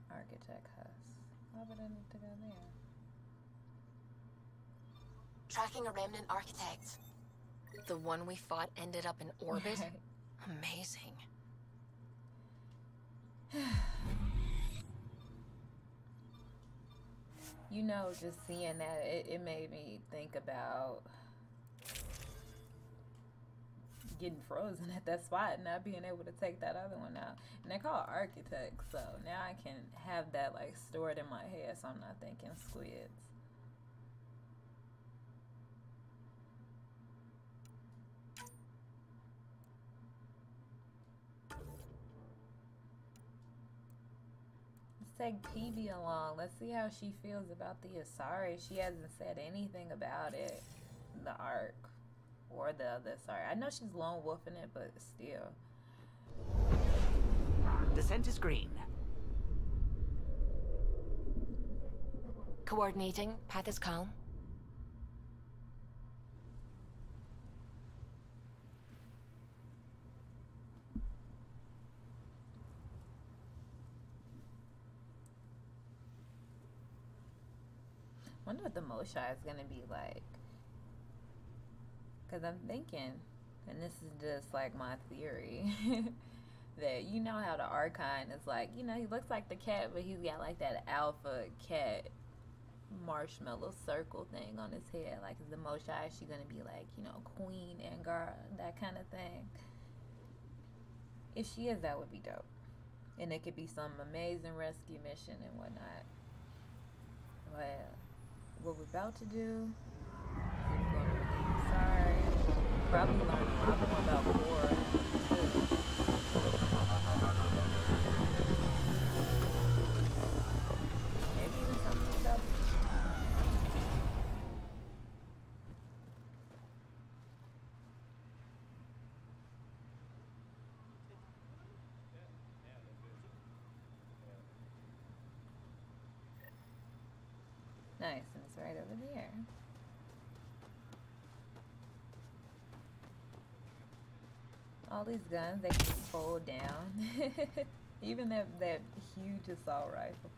Architect Huss. Why would I need to go there? Tracking a remnant architect. The one we fought ended up in orbit? Amazing. You know, just seeing that, it made me think about getting frozen at that spot and not being able to take that other one out. And they're called architects, so now I can have that like stored in my head, so I'm not thinking squids. Let's take Peavy along. Let's see how she feels about the Asari. She hasn't said anything about it, the arc. Or the other, sorry. I know she's lone wolfing it, but still. Descent is green. Coordinating. Path is calm. Wonder what the Moshai is gonna be like. Because I'm thinking, and this is just like my theory, that you know how the Archon is like, you know, he looks like the cat, but he's got like that alpha cat marshmallow circle thing on his head. Like, is the Moshai, is she going to be like, you know, Queen Angara, that kind of thing? If she is, that would be dope. And it could be some amazing rescue mission and whatnot. But what we're about to do, we're going to Sorry. Probably learn a lot more about war too. right over there. All these guns they can fold down. Even that huge assault rifle.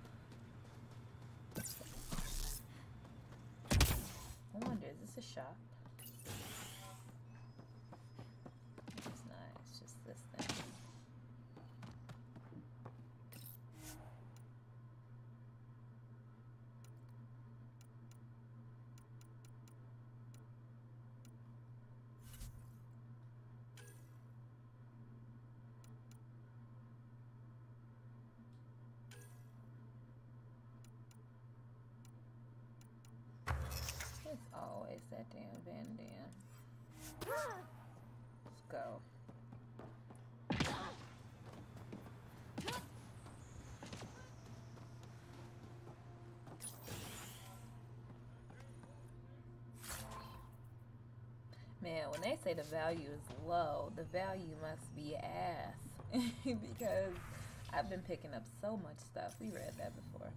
I wonder, is this a shop? It's not, it's just this thing. It's always that damn bandana. Let's go. Man, when they say the value is low, the value must be ass. Because I've been picking up so much stuff. We read that before.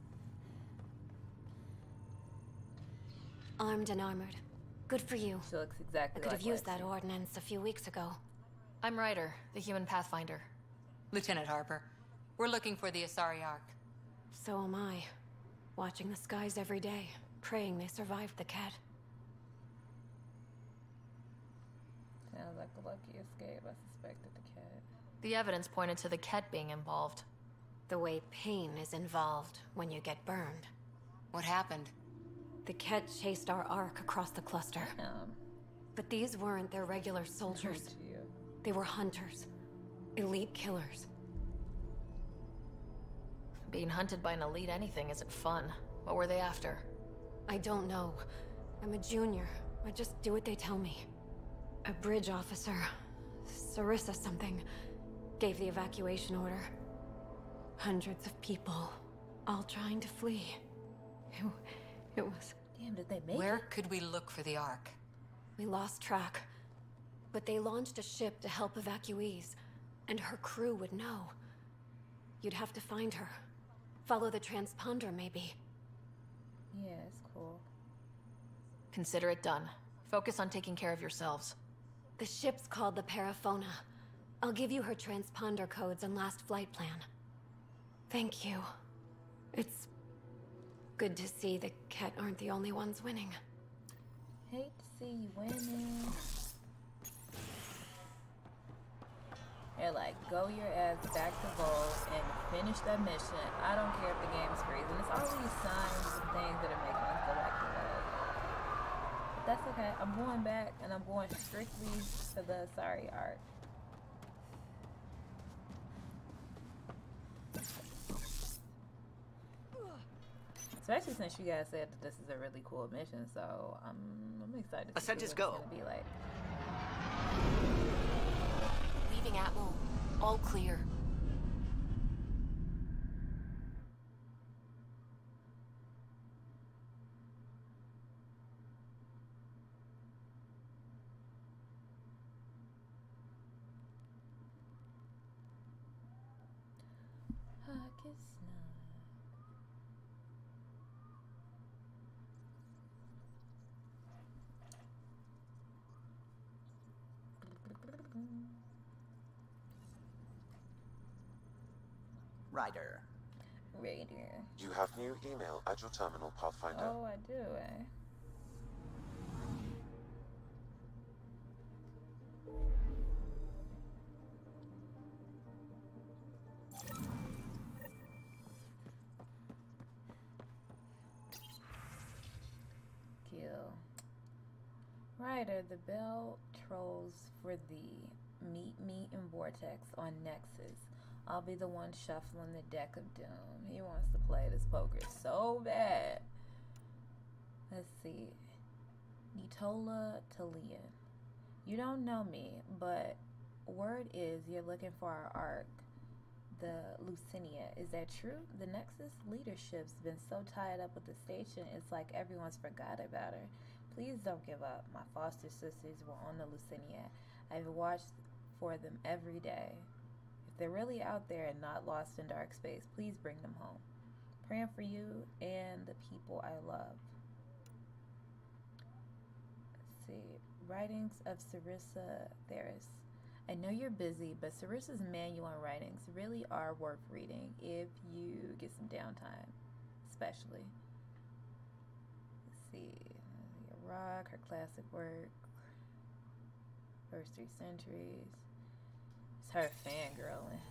Armed and armored. Good for you. She looks exactly I could like have used Lexi. that ordnance a few weeks ago. I'm Ryder, the human pathfinder. Lieutenant Harper, we're looking for the Asari Ark. So am I. Watching the skies every day, praying they survived the cat. Sounds like a lucky escape. I suspected the cat. The evidence pointed to the Ket being involved. The way pain is involved when you get burned. What happened? The Ket chased our Ark across the cluster. But these weren't their regular soldiers. They were hunters. Elite killers. Being hunted by an elite anything isn't fun. What were they after? I don't know. I'm a junior. I just do what they tell me. A bridge officer, Sarissa something, gave the evacuation order. Hundreds of people, all trying to flee. It was... Damn, did they make Where it? could we look for the Ark? We lost track. But they launched a ship to help evacuees, and her crew would know. You'd have to find her. Follow the transponder, maybe. Yeah, it's cool. Consider it done. Focus on taking care of yourselves. The ship's called the Paraphona. I'll give you her transponder codes and last flight plan. Thank you. It's good to see the Ket aren't the only ones winning. Hate to see you winning. They're like, go your ass back to Vol and finish that mission. I don't care if the game's freezing. It's all these signs and things that are making us go back to that. But that's okay. I'm going back and I'm going strictly to the Asari Ark. Especially since you guys said that this is a really cool mission, so I'm excited to see what it's gonna be like. Leaving Atmo. All clear. Ryder. Raider. You have new email at your terminal, Pathfinder. Oh, I do, eh? Kill. Ryder, the bell trolls for thee. Meet me in Vortex on Nexus. I'll be the one shuffling the deck of doom. He wants to play this poker so bad. Let's see. Nitola Talian. You don't know me, but word is you're looking for our Ark, the Lucinia. Is that true? The Nexus leadership's been so tied up with the station, it's like everyone's forgot about her. Please don't give up. My foster sisters were on the Lucinia. I've watched for them every day. If they're really out there and not lost in dark space, please bring them home. Praying for you and the people I love. see. Writings of Sarissa Theris. I know you're busy, but Sarissa's manual and writings really are worth reading if you get some downtime, especially. Let's see. Iraq, her classic work. First 3 centuries. It's her fangirling.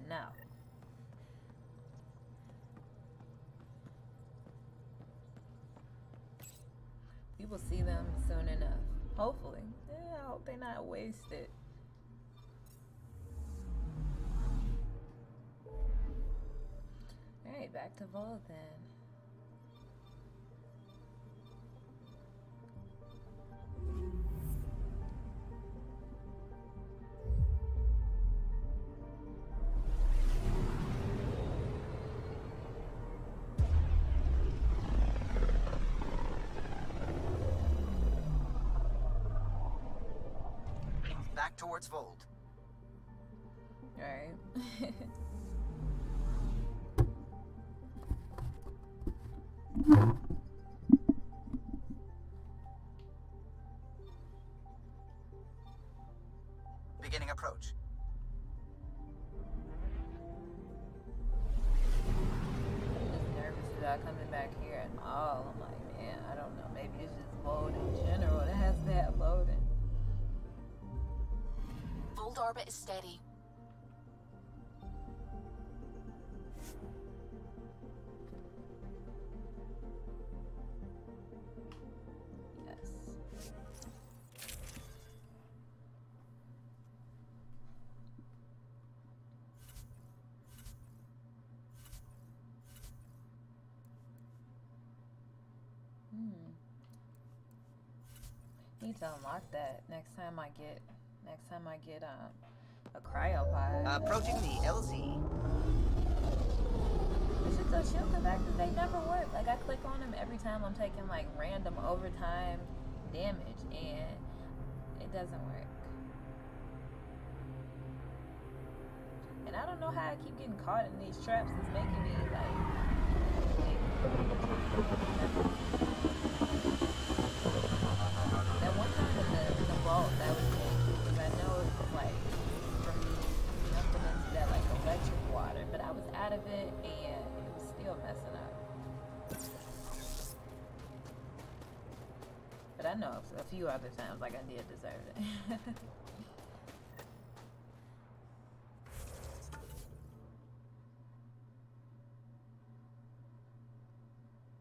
No. We will see them soon enough. Hopefully. Yeah, I hope they're not wasted. Alright, back to Vault then. Back towards Vold. Alright. Beginning approach. I'm just nervous about coming back here at all. I'm like, man, I don't know. Maybe it's just Vold in general that has that loading. Vold orbit is steady. Yes. Need to unlock that next time I get a cryopod. Approaching the LZ. The shield connectors, they never work. Like, I click on them every time I'm taking like random overtime damage and it doesn't work. And I don't know how I keep getting caught in these traps. It's making me like that one time in the vault that was me, because I know it was like from me jumping into that like electric water, but I was out of it and it was still messing up. But I know a few other times like I did deserve it.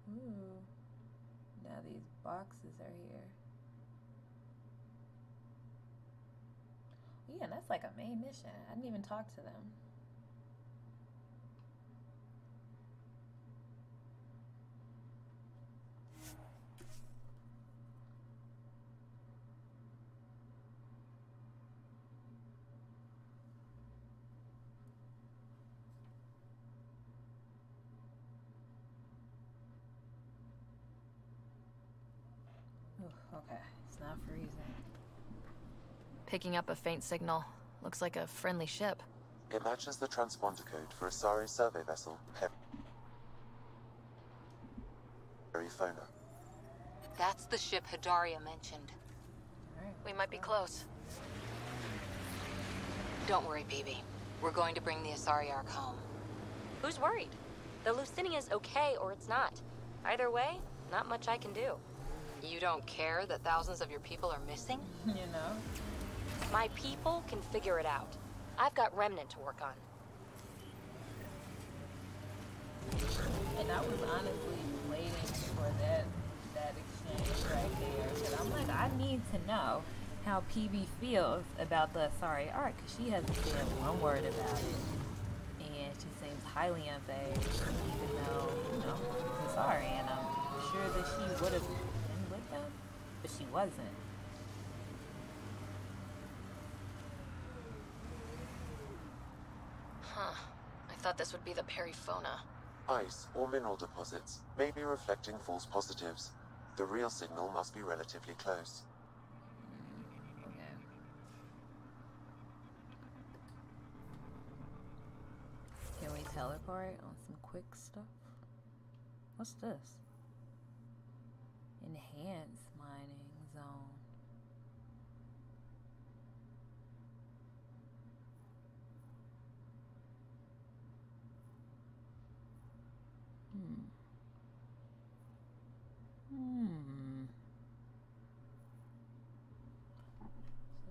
Ooh. Now these boxes are here. Yeah, that's like a main mission. I didn't even talk to them. Ooh, okay, it's not freezing. Picking up a faint signal. Looks like a friendly ship. It matches the transponder code for a Asari survey vessel, Fona. That's the ship Hidaria mentioned. Right. We might be close. Don't worry, BB. We're going to bring the Asari Ark home. Who's worried? The Lucinia's okay or it's not. Either way, not much I can do. You don't care that thousands of your people are missing? You know? My people can figure it out. I've got Remnant to work on. And I was honestly waiting for that exchange right there. Because I'm like, I need to know how PB feels about the Asari Ark. Because she hasn't said one word about it. And she seems highly unfazed, even though, you know, she's Asari. And I'm sure that she would have been with them. But she wasn't. Huh. I thought this would be the Perifona. Ice or mineral deposits may be reflecting false positives. The real signal must be relatively close. Okay. Can we teleport on some quick stuff? What's this? Enhanced mining zone.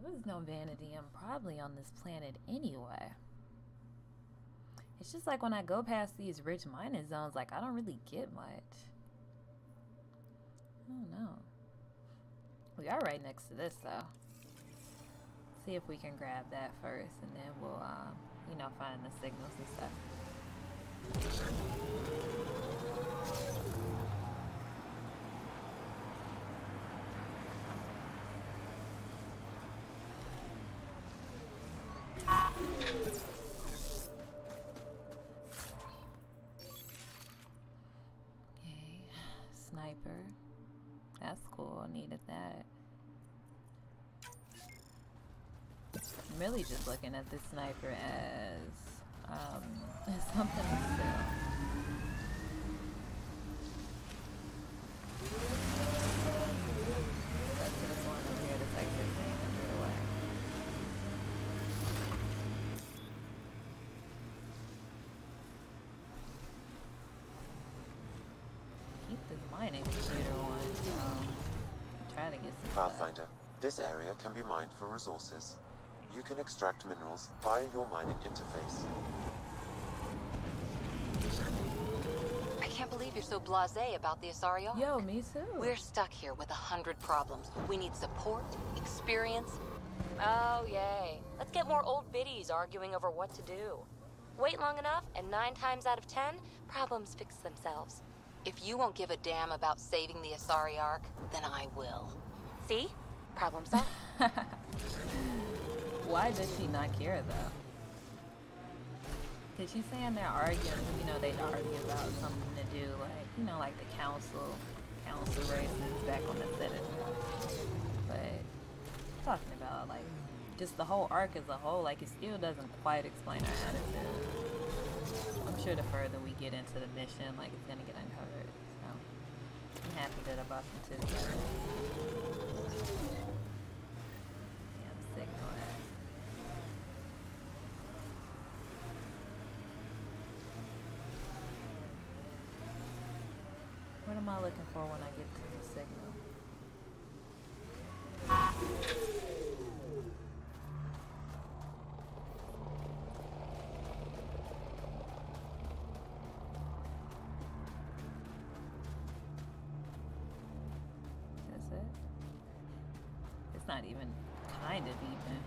There's no vanity. I'm probably on this planet anyway. It's just like when I go past these rich mining zones, like I don't really get much. I don't know. We are right next to this though. See if we can grab that first, and then we'll, you know, find the signals and stuff. Okay, sniper. That's cool, I needed that. I'm really just looking at this sniper as something to sell. That's this one over here that's like 1,500 away. Keep this mining computer on, so try to get some Pathfinder, this area can be mined for resources. You can extract minerals via your mining interface. I can't believe you're so blasé about the Asari Ark. Yo, me too. We're stuck here with 100 problems. We need support, experience. Oh, yay. Let's get more old biddies arguing over what to do. Wait long enough, and 9 times out of 10, problems fix themselves. If you won't give a damn about saving the Asari Ark, then I will. See? Problem solved. Why does she not care though? Cause she's saying they're arguing, you know, they'd argue about something to do, like, you know, like the council races back on the Citadel. But talking about like just the whole arc as a whole, like it still doesn't quite explain our attitude. I'm sure the further we get into the mission, like it's gonna get uncovered. So I'm happy that I brought them to together. Yeah, I'm signal that. What am I looking for when I get to the signal? That's it? It's not even kind of even,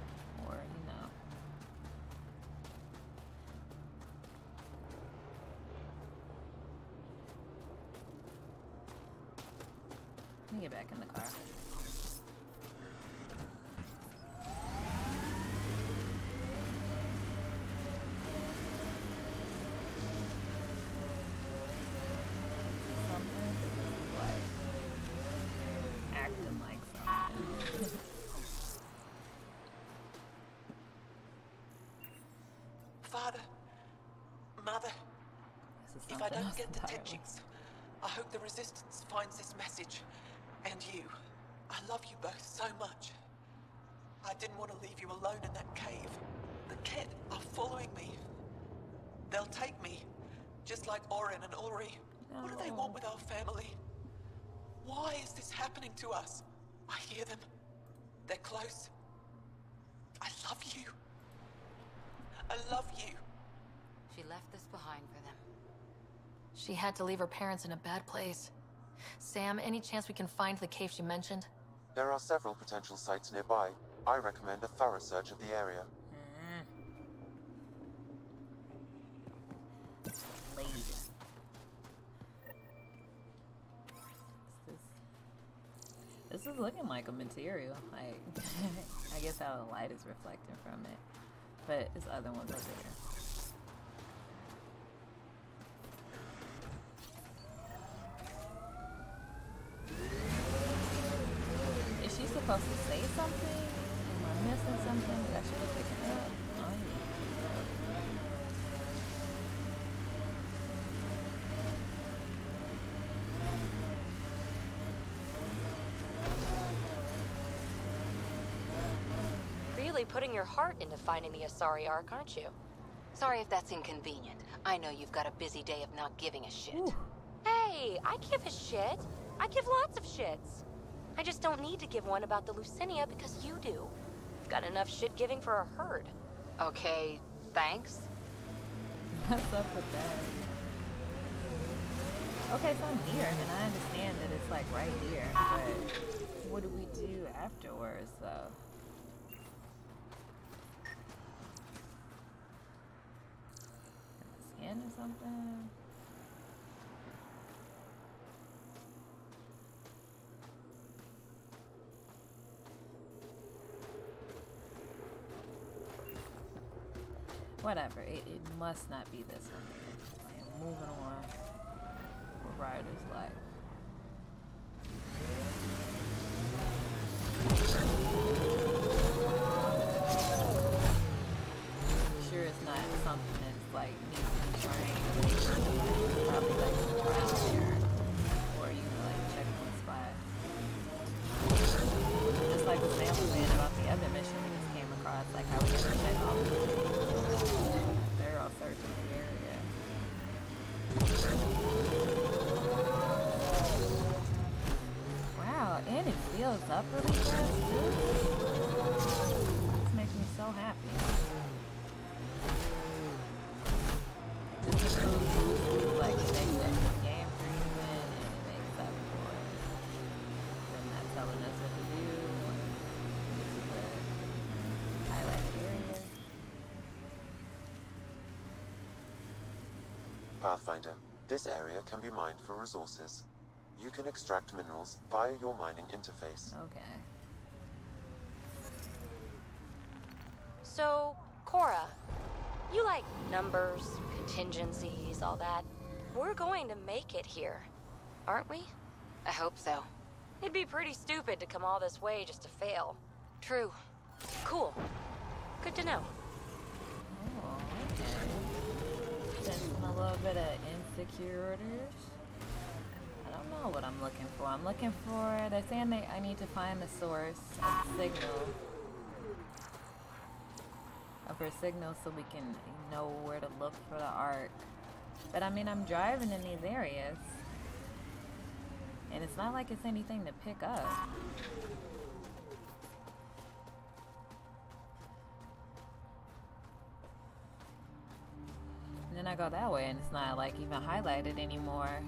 or, you know. Let me get back in the car. Something like acting like something. Father, Mother, This is if I something don't else get the entirely. teachings, I hope the Resistance finds this message. And you. I love you both so much. I didn't want to leave you alone in that cave. The Kett are following me. They'll take me, just like Orin and Ulri. What do they want with our family? Why is this happening to us? I hear them. They're close. I love you. I love you. She left this behind for them. She had to leave her parents in a bad place. Sam, any chance we can find the cave she mentioned? There are several potential sites nearby. I recommend a thorough search of the area. This is looking like a material. Like, I guess how the light is reflecting from it. But there's other ones over here. Is she supposed to say something? Am I missing something that I should have picked up? I don't know. Really putting your heart into finding the Asari Ark, aren't you? Sorry if that's inconvenient. I know you've got a busy day of not giving a shit. Ooh. Hey, I give a shit. I give lots of shits. I just don't need to give one about the Lucinia because you do. Got enough shit giving for a herd. Okay, thanks. What's up with that? Okay, so I'm here, and I understand that it's like right here, but what do we do afterwards, though? Scan or something? Whatever, it must not be this one. I am moving on with Ryder's life. Sure it's not something that's like needs to be trained. Probably like some trial and error. Or you know, like checkpoint spot. Just like what Sam was saying about the other mission we just came across, like how we had to check all the thorough search of the area. Wow, and it fills up really fast too. This makes me so happy. This is like it makes that game freezing and it makes up for it. They're not telling us what to do. This is the highlighted area. Pathfinder, this area can be mined for resources. You can extract minerals via your mining interface. Okay. So, Cora, you like numbers, contingencies, all that. We're going to make it here, aren't we? I hope so. It'd be pretty stupid to come all this way just to fail. True. Cool. Good to know. Oh, okay. Sensing a little bit of insecurities. I don't know what I'm looking for. I'm looking for, they're saying I need to find the source of the signal. Of her signal so we can know where to look for the arc. But I mean, I'm driving in these areas. And it's not like it's anything to pick up. And then I go that way and it's not like even highlighted anymore.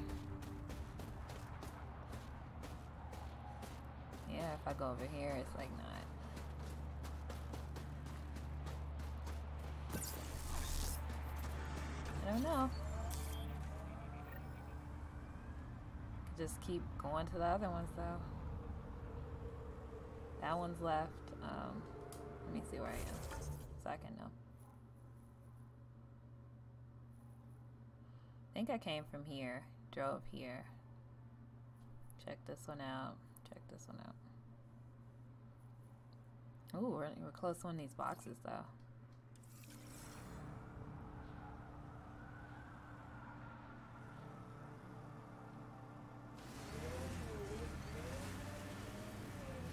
Yeah, if I go over here, it's like not. I don't know. Could just keep going to the other ones though. That one's left. Let me see where I am so I can know. I think I came from here, drove here. Check this one out. Check this one out. Ooh, we're close to one of these boxes though.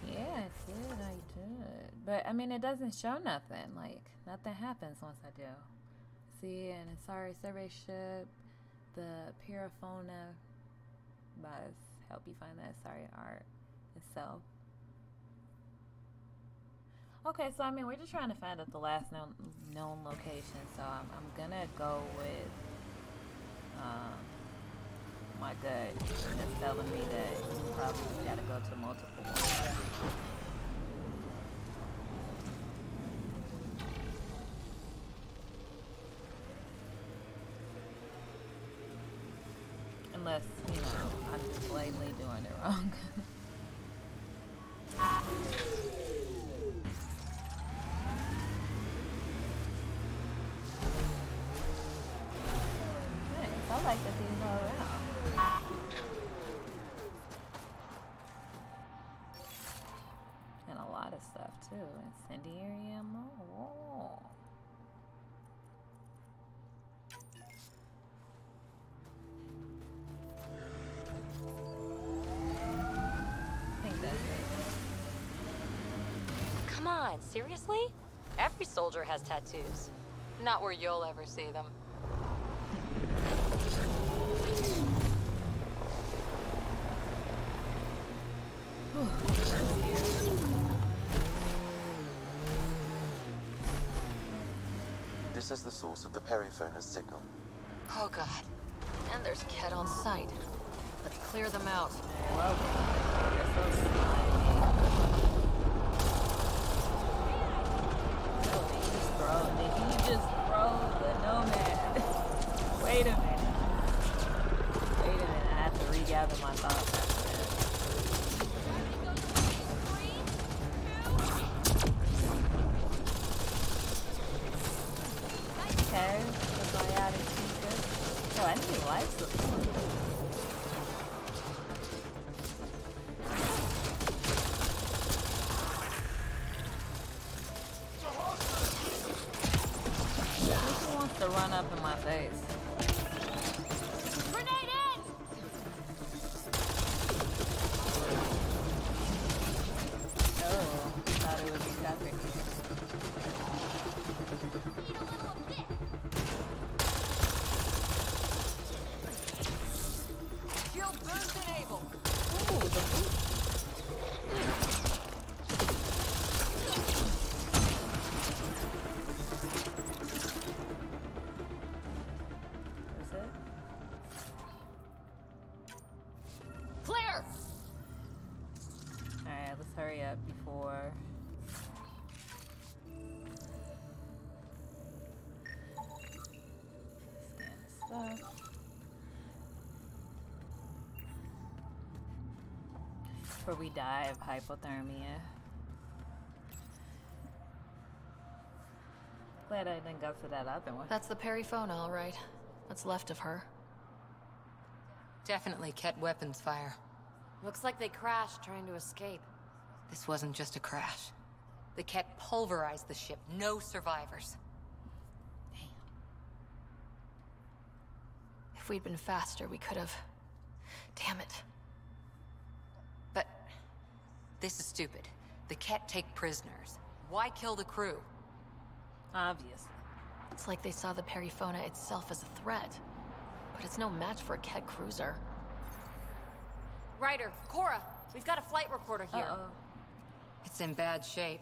Yeah, I did. But I mean, it doesn't show nothing. Like, nothing happens once I do. See, an Asari survey ship, the Parafauna bus, help you find the Asari art itself. Okay, so I mean, we're just trying to find out the last known location. So I'm gonna go with my gut that's telling me that you probably gotta go to multiple ones. Unless, you know, I'm just blatantly doing it wrong. Nice. I like that these are around. And a lot of stuff too. Incendiary ammo. Whoa. I think that's it. Come on, seriously? Every soldier has tattoos. Not where you'll ever see them. This is the source of the periphone's signal. Oh god. And there's Ket on site. Let's clear them out. Well, they're so slimy. Did he just throw the nomad? Wait a minute. Wait a minute. I have to regather my thoughts after that. Okay, the biotic speaker. Oh, I need life support. Who wants to run up in my face? Grenade in! Oh, thought it was nothing. Shield boost enabled. Ooh, the boost. That's it? Clear! Alright, let's hurry up before... Scan stuff. Before we die of hypothermia. Glad I didn't go for that other one. That's the Perifona, all right. What's left of her. Definitely Ket weapons fire. Looks like they crashed trying to escape. This wasn't just a crash. The Ket pulverized the ship. No survivors. If we'd been faster, we could have. Damn it. But this is stupid. The Ket take prisoners. Why kill the crew? Obviously. It's like they saw the Perifona itself as a threat. But it's no match for a Ket cruiser. Ryder, Cora, we've got a flight recorder here. Uh-oh. It's in bad shape.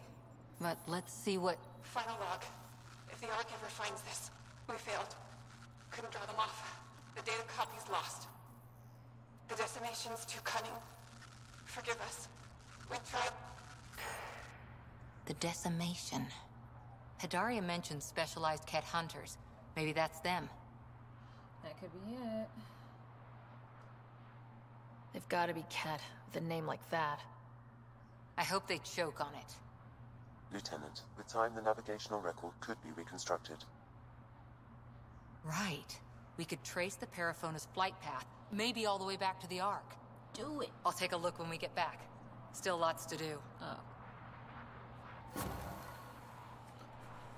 But let's see what... Final log. If the Ark ever finds this, we failed. Couldn't draw them off. The data copy's lost. The decimation's too cunning. Forgive us. We tried. The decimation. Hidaria mentioned specialized Ket hunters. Maybe that's them. That could be it. They've got to be Ket with a name like that. I hope they choke on it. Lieutenant, with time the navigational record could be reconstructed. Right. We could trace the Perifona's flight path, maybe all the way back to the Ark. Do it. I'll take a look when we get back. Still lots to do. Oh.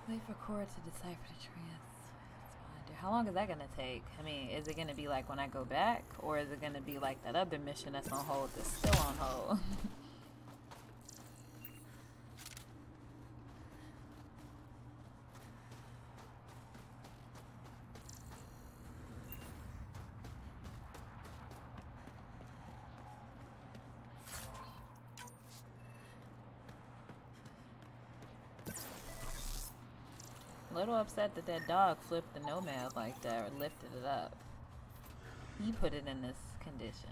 Wait for Cora to decipher the transponder. How long is that gonna take? I mean, is it gonna be like when I go back? Or is it gonna be like that other mission that's on hold that's still on hold? A little upset that that dog flipped the Nomad like that or lifted it up. He put it in this condition.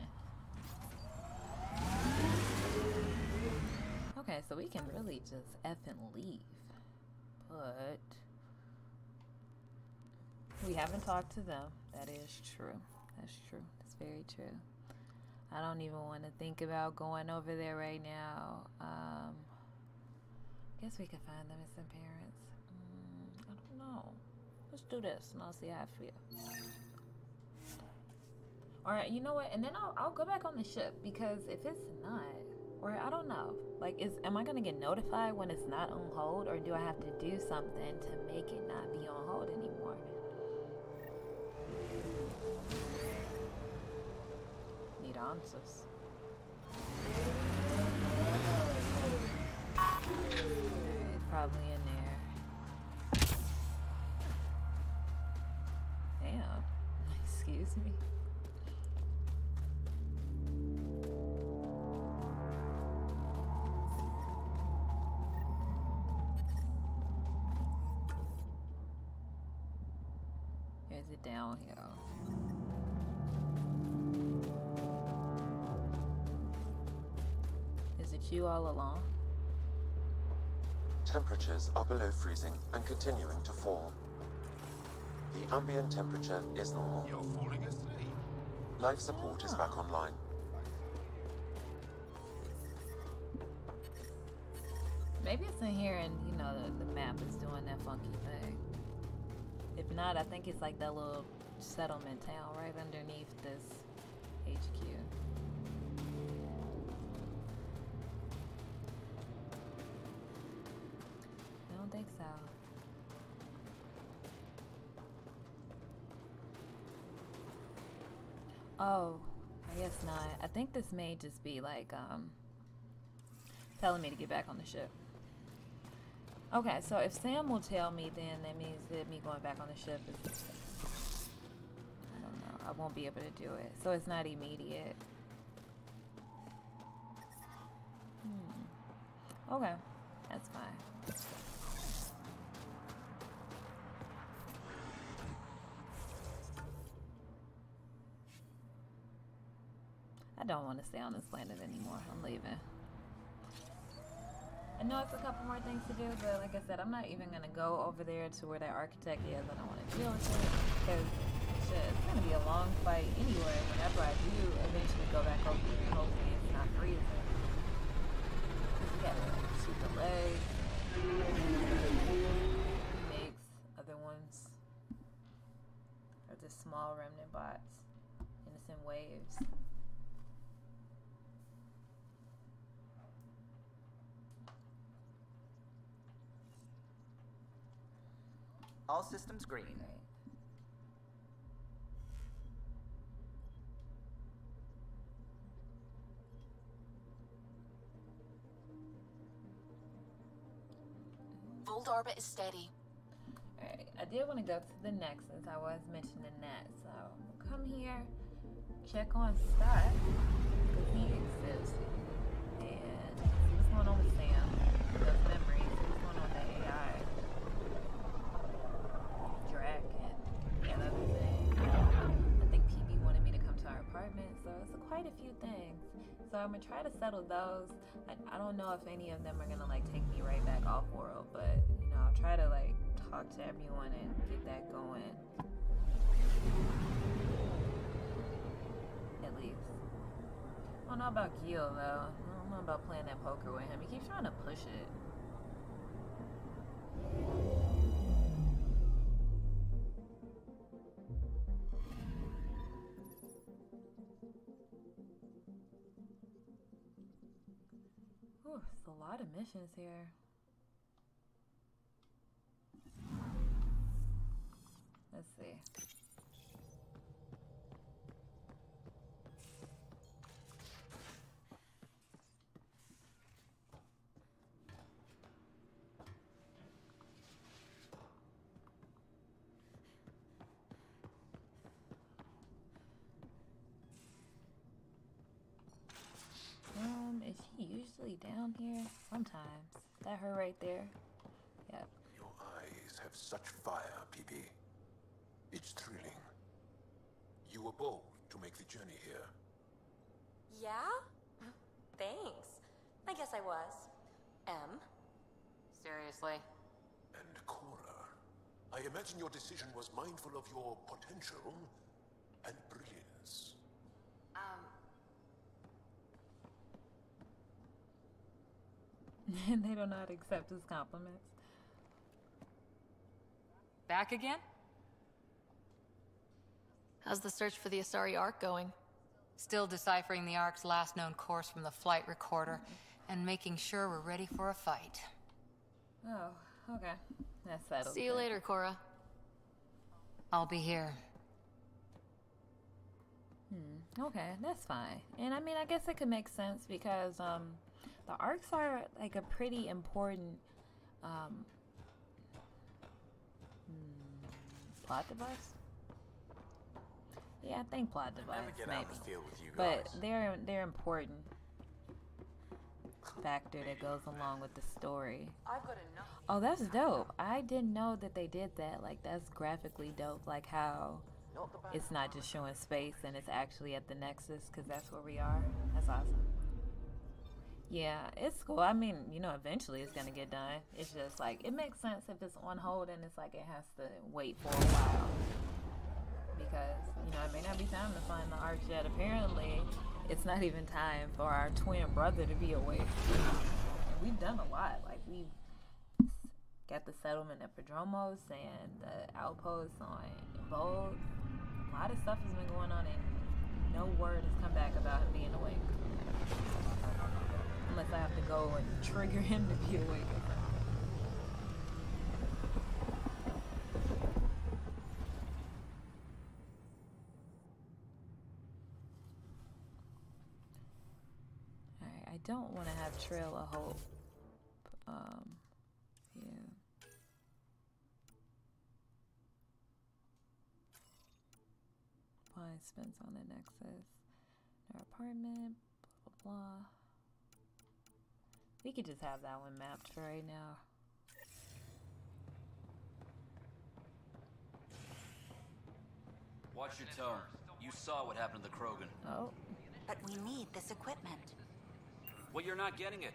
Okay, so we can really just effing leave. But we haven't talked to them. That is true. That's true. That's very true. I don't even want to think about going over there right now. Guess we could find them as some parents. I don't know. Let's do this and I'll see how I feel. Alright, you know what? And then I'll go back on the ship because if it's not, or I don't know, like am I gonna get notified when it's not on hold, or do I have to do something to make it not be on hold anymore? Need answers. It's probably in there. Damn. Excuse me. it downhill? Is it you all along? Temperatures are below freezing and continuing to fall. The ambient temperature is normal. You're falling asleep. Life support is back online. Maybe it's in here and, you know, the map is doing that funky thing. If not, I think it's like that little settlement town right underneath this HQ. I don't think so. Oh, I guess not. I think this may just be like, telling me to get back on the ship. Okay, so if Sam will tell me, then that means that me going back on the ship is, I don't know, I won't be able to do it. So it's not immediate. Okay, that's fine. I don't want to stay on this planet anymore. I'm leaving. I know it's a couple more things to do, but like I said, I'm not even going to go over there to where that architect is. I don't want to deal with it because it's going to be a long fight anyway whenever I do eventually go back over there. Hopefully it's not freezing. Because we got to shoot the leg. Makes other ones are just small remnant bots. Innocent waves. All systems green. Vault orbit is steady. Alright, I did want to go to the next since I was mentioning that. So we'll come here, check on Scott, because he exists, and see what's going on with Sam. Those memories, see what's going on with the AI. Drac and other things. I think PB wanted me to come to our apartment, so it's quite a few things. So I'm gonna try to settle those. I don't know if any of them are gonna like take me right back off world, but you know, I'll try to like talk to everyone and get that going. At least. I don't know about Gil though. I don't know about playing that poker with him. He keeps trying to push it. Ooh, it's a lot of missions here. Let's see. Is she usually down here? Sometimes. That her right there? Yep. Your eyes have such fire, PB. It's thrilling. You were bold to make the journey here. Yeah? Thanks. I guess I was. M? Seriously. And Cora, I imagine your decision was mindful of your potential and brilliance. They don't know how to accept his compliments. Back again? How's the search for the Asari Ark going? Still deciphering the Ark's last known course from the flight recorder and making sure we're ready for a fight. Oh, okay. That's settled. See you later, Cora. I'll be here. Okay, that's fine. And I mean, I guess it could make sense because the arcs are like a pretty important plot device. Yeah, I think plot device. Never get maybe. out of the field with you guys. But they're important factor that goes along with the story. I've got enough. Oh, that's dope. I didn't know that they did that. Like, that's graphically dope. Like how it's not just showing space and it's actually at the Nexus, because that's where we are. That's awesome. Yeah, it's cool. I mean, you know, eventually it's gonna get done. It's just like, it makes sense if it's on hold and it's like it has to wait for a while. Because, you know, it may not be time to find the arcs yet. Apparently, it's not even time for our twin brother to be awake. And we've done a lot. Like, we've got the settlement at Prodromos and the outposts on Vogue. A lot of stuff has been going on and no word has come back about him being awake. Unless I have to go and trigger him to be awake. Alright, I don't want to have Trail of Hope. Yeah. Fine spends on the Nexus. Our apartment, blah blah blah. We could just have that one mapped for right now. Watch your tone. You saw what happened to the Krogan. Oh. But we need this equipment. Well, you're not getting it.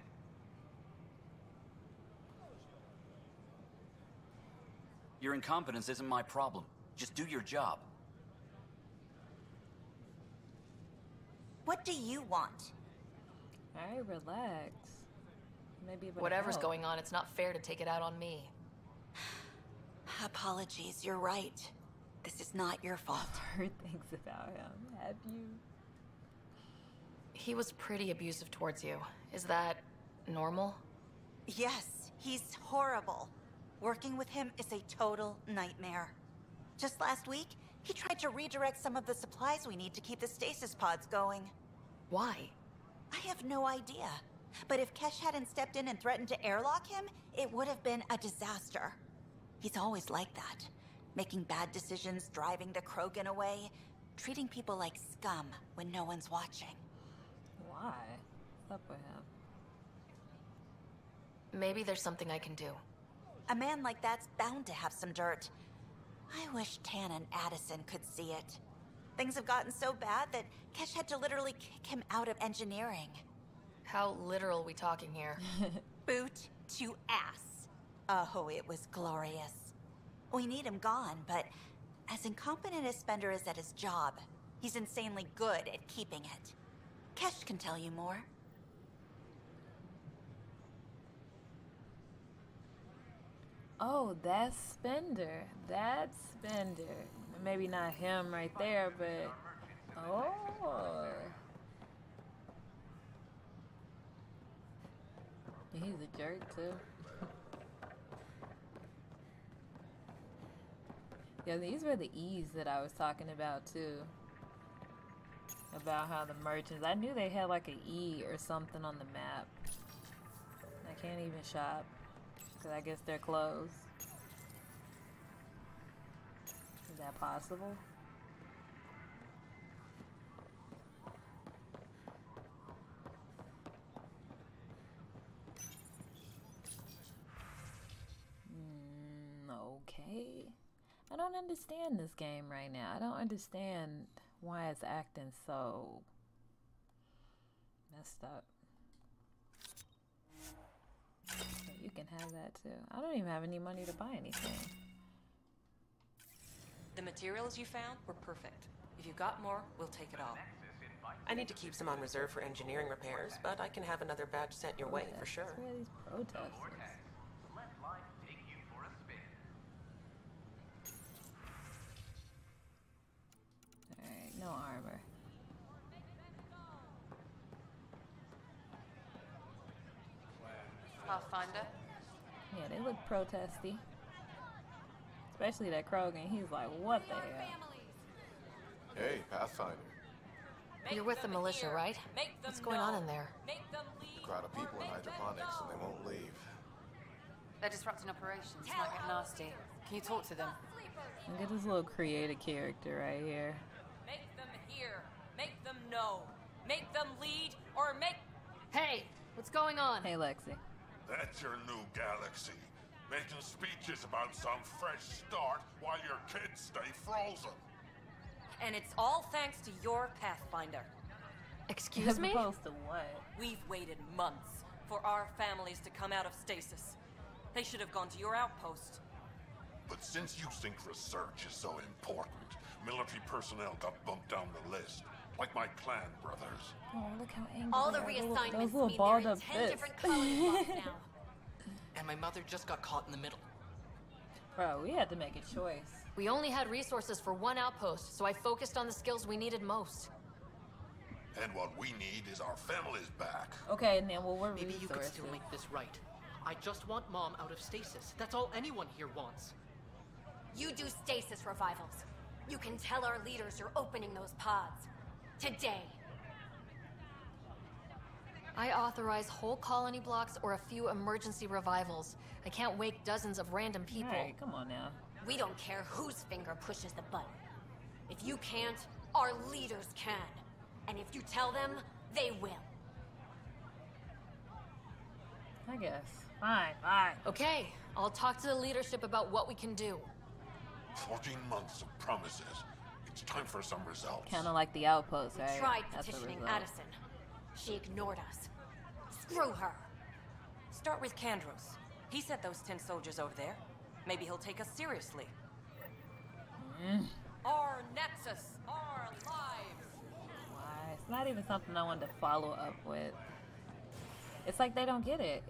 Your incompetence isn't my problem. Just do your job. What do you want? Alright, relax. Maybe whatever's going on, it's not fair to take it out on me. Apologies, you're right. This is not your fault. I've heard things about him. Have you? He was pretty abusive towards you. Is that normal? Yes, he's horrible. Working with him is a total nightmare. Just last week, he tried to redirect some of the supplies we need to keep the stasis pods going. Why? I have no idea. But if Kesh hadn't stepped in and threatened to airlock him, it would have been a disaster. He's always like that. Making bad decisions, driving the Krogan away, treating people like scum when no one's watching. Why? What's up with him? Maybe there's something I can do. A man like that's bound to have some dirt. I wish Tan and Addison could see it. Things have gotten so bad that Kesh had to literally kick him out of engineering. How literal are we talking here? Boot to ass. Oh, it was glorious. We need him gone, but as incompetent as Spender is at his job, he's insanely good at keeping it. Kesh can tell you more. Oh, that's Spender. That's Spender. Maybe not him right there, but... Oh. He's a jerk, too. Yeah, these were the E's that I was talking about, too. About how the merchants... I knew they had, like, an E or something on the map. I can't even shop. Because I guess they're closed. Is that possible? Okay. I don't understand this game right now. I don't understand why it's acting so messed up. Okay, you can have that too. I don't even have any money to buy anything. The materials you found were perfect. If you got more, we'll take it all. I need to keep some on reserve for engineering repairs, but I can have another batch sent your way for sure. Where are these protesters? Alright, no armor. Pathfinder? Yeah, they look protesty. Especially that Krogan. He's like, what the hell? Hey, Pathfinder. You're with the militia, right? What's going on in there? A crowd of people in hydroponics and they won't leave. They're disrupting operations. It might get nasty. Can you talk to them? Look at this little creative character right here. Make them hear. Make them know. Make them lead or make... Hey, what's going on? Hey, Lexi. That's your new galaxy. making speeches about some fresh start while your kids stay frozen. And it's all thanks to your Pathfinder. Excuse me? Opposed to what? We've waited months for our families to come out of stasis. They should have gone to your outpost. But since you think research is so important, military personnel got bumped down the list. Like my clan brothers. Oh, look how angry All the they are. reassignments Those little mean they're balled in up 10 fists. different colony blocks now. And my mother just got caught in the middle. Bro, we had to make a choice. We only had resources for one outpost, so I focused on the skills we needed most. And what we need is our families back. Okay, and then what were Maybe resources? you could still make this right. I just want Mom out of stasis. That's all anyone here wants. You do stasis revivals. You can tell our leaders you're opening those pods. Today. I authorize whole colony blocks or a few emergency revivals. I can't wake dozens of random people. Hey, come on now. We don't care whose finger pushes the button. If you can't, our leaders can. And if you tell them, they will. I guess. Fine, fine. Okay, I'll talk to the leadership about what we can do. 14 months of promises. It's time for some results. Kind of like the outpost, right? We tried That's the petitioning result. Addison. She ignored us. Screw her. Start with Kandros. He sent those 10 soldiers over there. Maybe he'll take us seriously. Our Nexus, our lives. Why? It's not even something I wanted to follow up with. It's like they don't get it.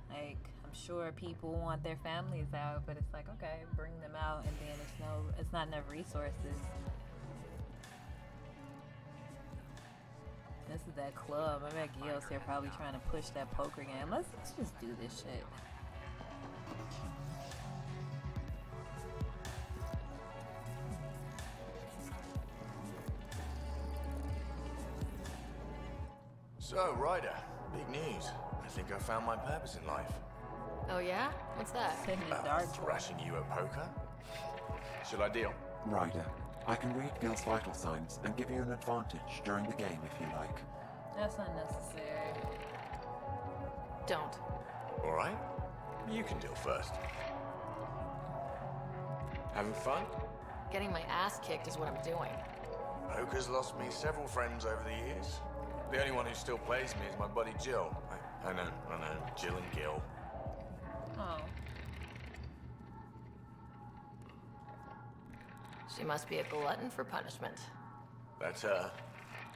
Like, I'm sure people want their families out, but it's like, okay, bring them out, and then it's not enough resources. This is that club. I bet Gil's here probably trying to push that poker game. Let's just do this shit. So, Ryder, big news. I think I found my purpose in life. Oh yeah? What's that? Thrashing you at poker? Should I deal? Ryder, I can read Gil's vital signs and give you an advantage during the game if you like. That's unnecessary. Don't. Alright. You can deal first. Having fun? Getting my ass kicked is what I'm doing. Poker's lost me several friends over the years. The only one who still plays me is my buddy Jill. I know. Jill and Gil. Oh. She must be a glutton for punishment. That's her.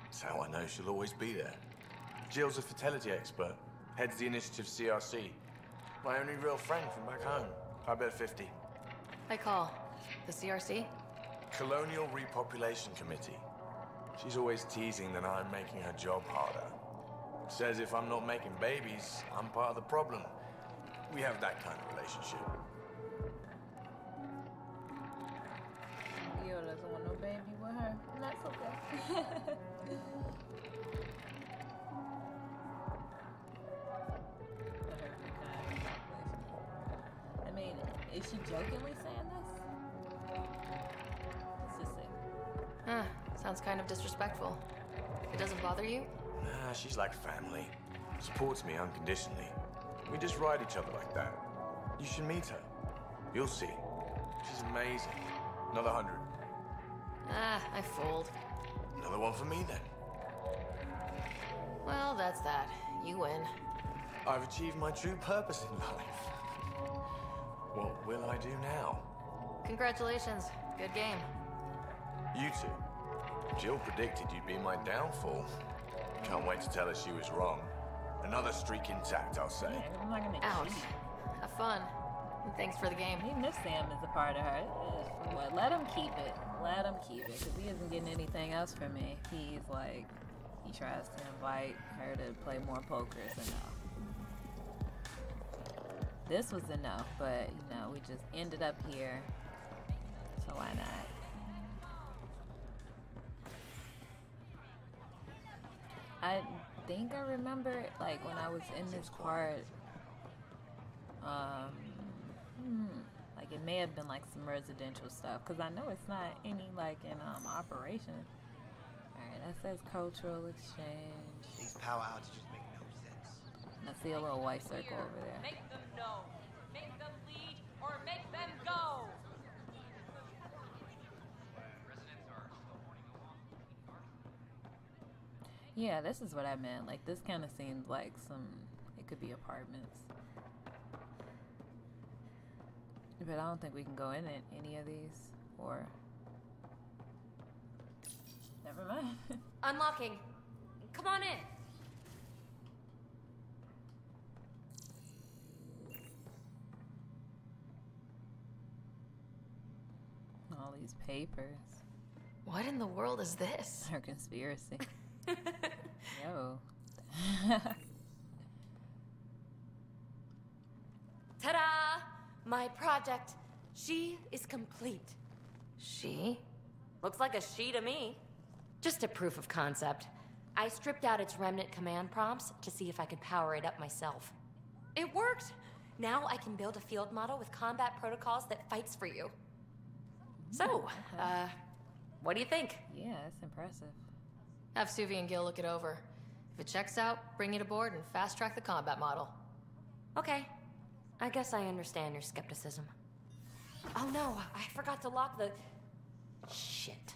That's how I know she'll always be there. Jill's a fertility expert. Heads the initiative CRC. My only real friend from back home. I bet 50. I call. The CRC? Colonial Repopulation Committee. She's always teasing that I'm making her job harder. Says if I'm not making babies, I'm part of the problem. We have that kind of relationship. Gil doesn't want no baby with her. That's okay. I mean, is she jokingly saying this? Let's just see. Huh. Sounds kind of disrespectful. It doesn't bother you? Nah, she's like family. Supports me unconditionally. We just ride each other like that. You should meet her. You'll see. She's amazing. Another 100. I fooled. Another one for me then. Well, that's that. You win. I've achieved my true purpose in life. What will I do now? Congratulations. Good game. You two. Jill predicted you'd be my downfall. Can't wait to tell her she was wrong. Another streak intact, I'll say. Yeah, I'm not gonna Ouch. cheat. Have fun. And thanks for the game. Even if Sam is a part of her, what? Let him keep it. Let him keep it, because he isn't getting anything else from me. He's like, he tries to invite her to play more poker, so no. This was a no, but, you know, we just ended up here, so why not? I think I remember, like, when I was in this part, like, it may have been, like, some residential stuff, because I know it's not any, like, in, operation. Alright, that says cultural exchange. These power outages make no sense. And I see a little white circle over there. Make them know. Make them lead Yeah, this is what I meant. Like, this kind of seems like it could be apartments. But I don't think we can go in any of these, or... Never mind. Unlocking. Come on in. All these papers. What in the world is this? Her conspiracy. Yo. Ta-da! My project. She is complete. She? Looks like a she to me. Just a proof of concept. I stripped out its remnant command prompts to see if I could power it up myself. It worked! Now I can build a field model with combat protocols that fights for you. So, what do you think? Yeah, that's impressive. Have Suvi and Gil look it over. If it checks out, bring it aboard and fast-track the combat model. Okay. I guess I understand your skepticism. Oh no, I forgot to lock the... Shit.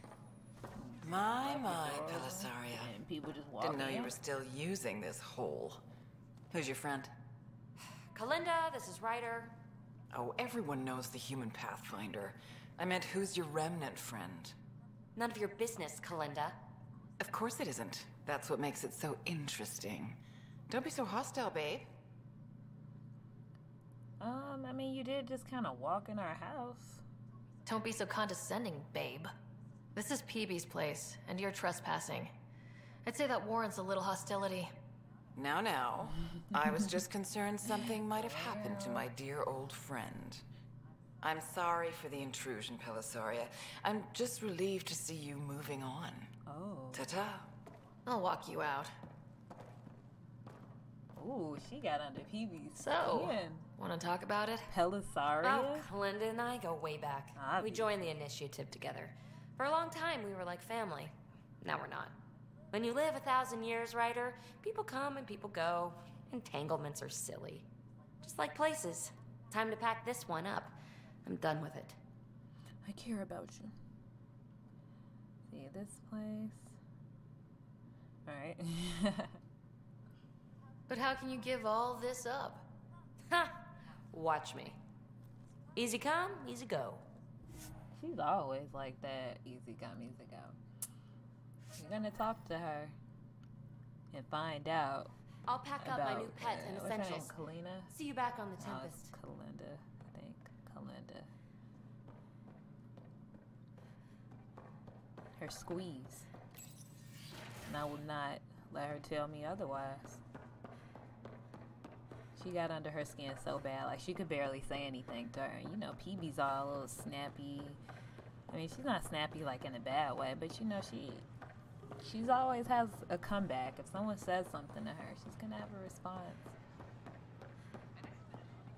My, Pellisaria. And people just walk Didn't know you in. were still using this hole. Who's your friend? Kalinda, this is Ryder. Oh, everyone knows the human Pathfinder. I meant, who's your remnant friend? None of your business, Kalinda. Of course it isn't. That's what makes it so interesting. Don't be so hostile, babe. I mean, you did just kind of walk in our house. Don't be so condescending, babe. This is Peebee's place, and you're trespassing. I'd say that warrants a little hostility. Now. I was just concerned something might have happened to my dear old friend. I'm sorry for the intrusion, Pellisaria. I'm just relieved to see you moving on. Oh. Ta-ta. I'll walk you out. Ooh, she got under Peebee's So, skin. want to talk about it? Pellisaria? Oh, Kalinda and I go way back. We joined the initiative together. For a long time, we were like family. Now we're not. When you live 1,000 years, Ryder, people come and people go. Entanglements are silly. Just like places. Time to pack this one up. I'm done with it. I care about you. See this place? Alright. But how can you give all this up? Ha! Watch me. Easy come, easy go. She's always like that. Easy come, easy go. You're gonna talk to her and find out. I'll pack up my new pets and what's her name, essentials. Kalina? See you back on the Oh, Tempest. it's Kalinda, I think. Kalinda. Her squeeze. And I will not let her tell me otherwise. She got under her skin so bad, like she could barely say anything to her. You know, Peebee's all a little snappy. I mean, she's not snappy like in a bad way, but you know, she's always has a comeback. If someone says something to her, she's gonna have a response.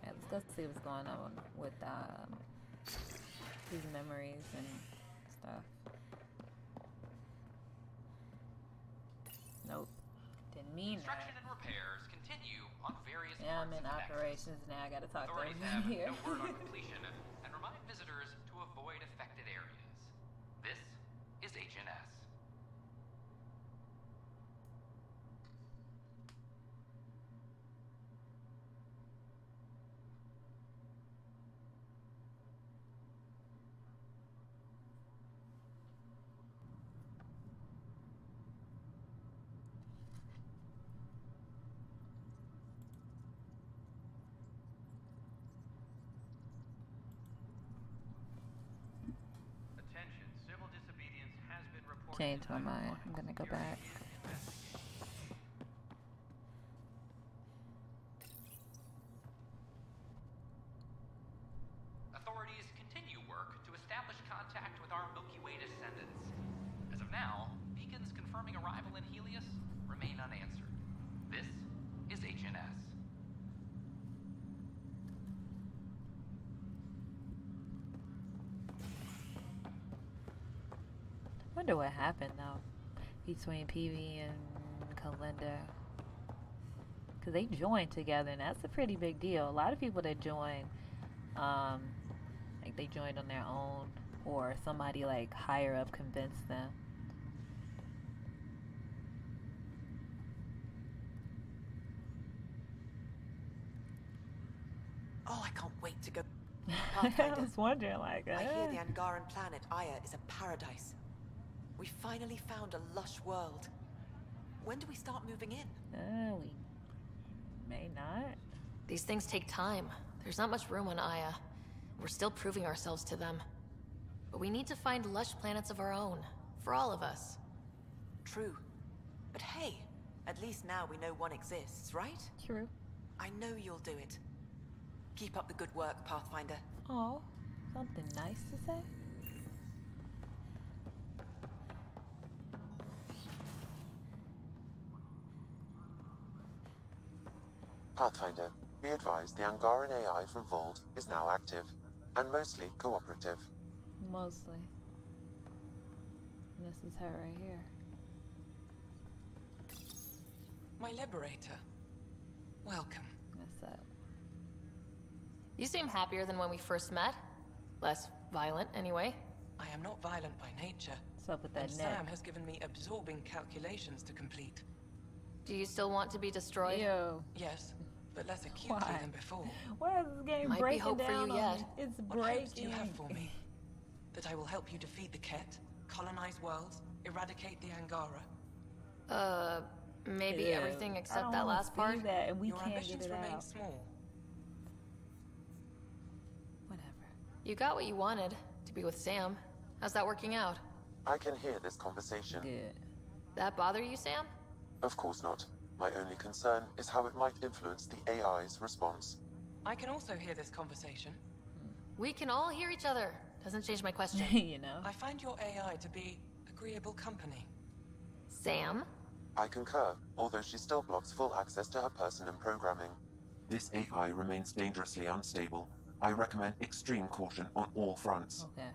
Yeah, let's go see what's going on with these memories and stuff. Nope, didn't mean that. Construction and repairs continue on various Yeah, I'm parts in of the operations now. I gotta talk to Authorities everyone have here. no word on completion and remind visitors to avoid affected areas. This is HNS. Attention, civil disobedience has been reported. Changed my mind. I'm gonna go back. Authorities continue work to establish contact with our Milky Way descendants. As of now, beacons confirming arrival in Helios remain unanswered. This is HNS. Wonder what happened though between Peebee and Kalinda, because they joined together, and that's a pretty big deal. A lot of people that join, like they joined on their own, or somebody like higher up convinced them. I was wondering, like, I hear the Angaran planet Aya is a paradise. We finally found a lush world. When do we start moving in? We may not. These things take time. There's not much room on Aya. We're still proving ourselves to them. But we need to find lush planets of our own. For all of us. True. But hey, at least now we know one exists, right? True. I know you'll do it. Keep up the good work, Pathfinder. Oh, something nice to say? Pathfinder, be advised the Angaran AI from Vault is now active, and mostly cooperative. Mostly. And this is her right here. My liberator. Welcome. What's up? You seem happier than when we first met. Less violent, anyway. I am not violent by nature. What's up with that and neck? Sam has given me absorbing calculations to complete. Do you still want to be destroyed? Yo. Yes, but less acutely than before. Why is this game Might breaking be hope down for you on yet. me? It's What hopes do breaking. you have for me? That I will help you defeat the Ket, colonize worlds, eradicate the Angara? Maybe Ew. everything I except don't that wanna last part. see that, and we Your can't get ambitions it remain out. small. Whatever. You got what you wanted, to be with Sam. How's that working out? I can hear this conversation. Good. That bother you, Sam? Of course not. My only concern is how it might influence the AI's response. I can also hear this conversation. We can all hear each other. Doesn't change my question. You know. I find your AI to be agreeable company. Sam? I concur, although she still blocks full access to her person and programming. This AI remains dangerously unstable. I recommend extreme caution on all fronts. Okay.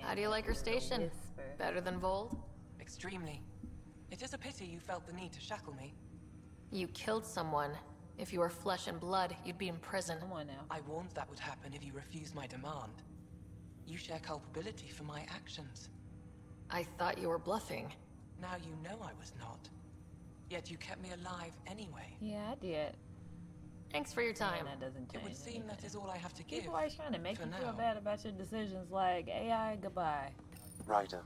How do you like her station? Better than Vold? Extremely. It is a pity you felt the need to shackle me. You killed someone. If you were flesh and blood, you'd be in prison. Come on now. I warned that would happen if you refused my demand. You share culpability for my actions. I thought you were bluffing. Now you know I was not. Yet you kept me alive anyway. Yeah, I did. Thanks for your time. Yeah, that doesn't change It would seem that is all I have to give. People always trying to make for you now. feel bad about your decisions, like AI, goodbye. Ryder,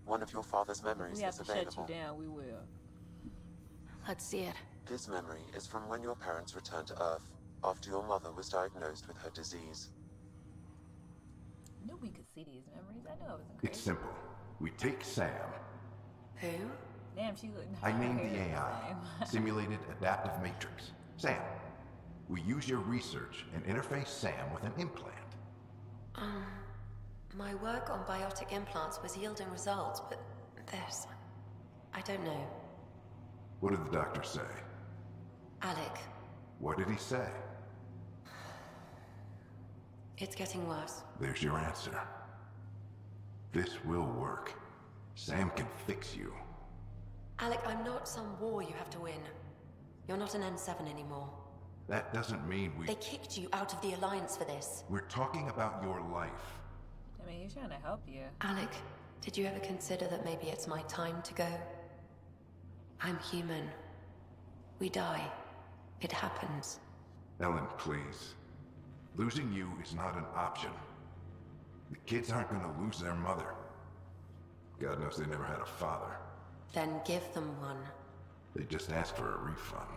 one of your father's If memories we have is to shut available. you down, we will. Let's see it. This memory is from when your parents returned to Earth, after your mother was diagnosed with her disease. I knew we could see these memories. I knew I wasn't crazy. It's simple. We take Sam. Who? Damn, she looked. I named the her AI, same. Simulated Adaptive Matrix. Sam. We use your research and interface Sam with an implant. My work on biotic implants was yielding results, but this... I don't know. What did the doctor say? Alec, What did he say? it's getting worse. There's your answer. This will work. Sam can fix you. Alec, I'm not some war you have to win. You're not an N7 anymore. That doesn't mean we... They kicked you out of the Alliance for this. We're talking about your life. I mean, he's trying to help you. Alec, did you ever consider that maybe it's my time to go? I'm human. We die. It happens. Ellen, please. Losing you is not an option. The kids aren't gonna lose their mother. God knows they never had a father. Then give them one. They just asked for a refund.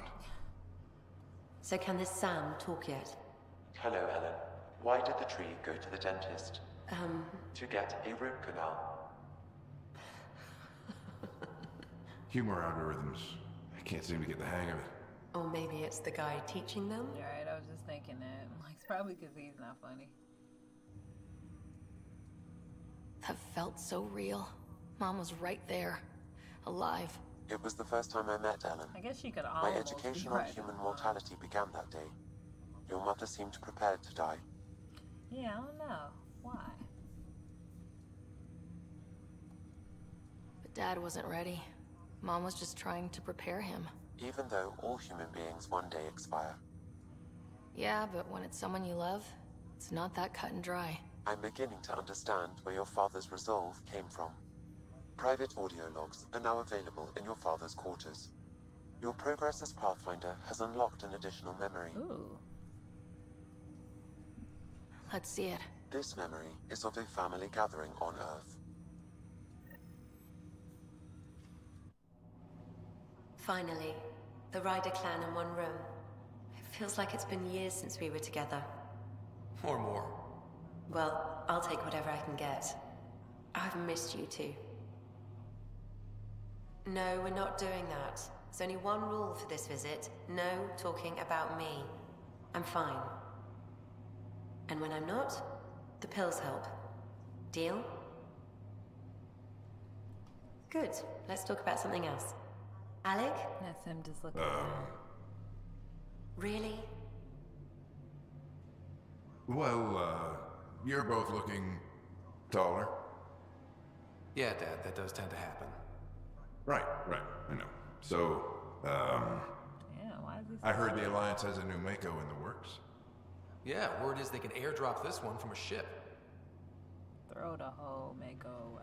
So can this Sam talk yet? Hello, Ellen. Why did the tree go to the dentist? To get a root canal. Humor algorithms. I can't seem to get the hang of it. Or maybe it's the guy teaching them? You're right, I was just thinking that. Like, it's probably because he's not funny. That felt so real. Mom was right there. Alive. It was the first time I met Ellen. I guess she could My almost education be on right. human mortality began that day. Your mother seemed prepared to die. Yeah, I don't know. Why? But Dad wasn't ready. Mom was just trying to prepare him. Even though all human beings one day expire. Yeah, but when it's someone you love, it's not that cut and dry. I'm beginning to understand where your father's resolve came from. Private audio logs are now available in your father's quarters. Your progress as Pathfinder has unlocked an additional memory. Ooh. Let's see it. This memory is of a family gathering on Earth. Finally, the Ryder clan in one room. It feels like it's been years since we were together. Or more. Well, I'll take whatever I can get. I've missed you too. No, we're not doing that. There's only one rule for this visit. No talking about me. I'm fine. And when I'm not, the pills help. Deal? Good. Let's talk about something else. Alec? That's him just looking. Really? Well, you're both looking taller. Yeah, Dad, that does tend to happen. Right, I know. So, Yeah, why is he I heard the Alliance has a new Mako in the works. Yeah, word is they can airdrop this one from a ship. Throw the whole Mako away.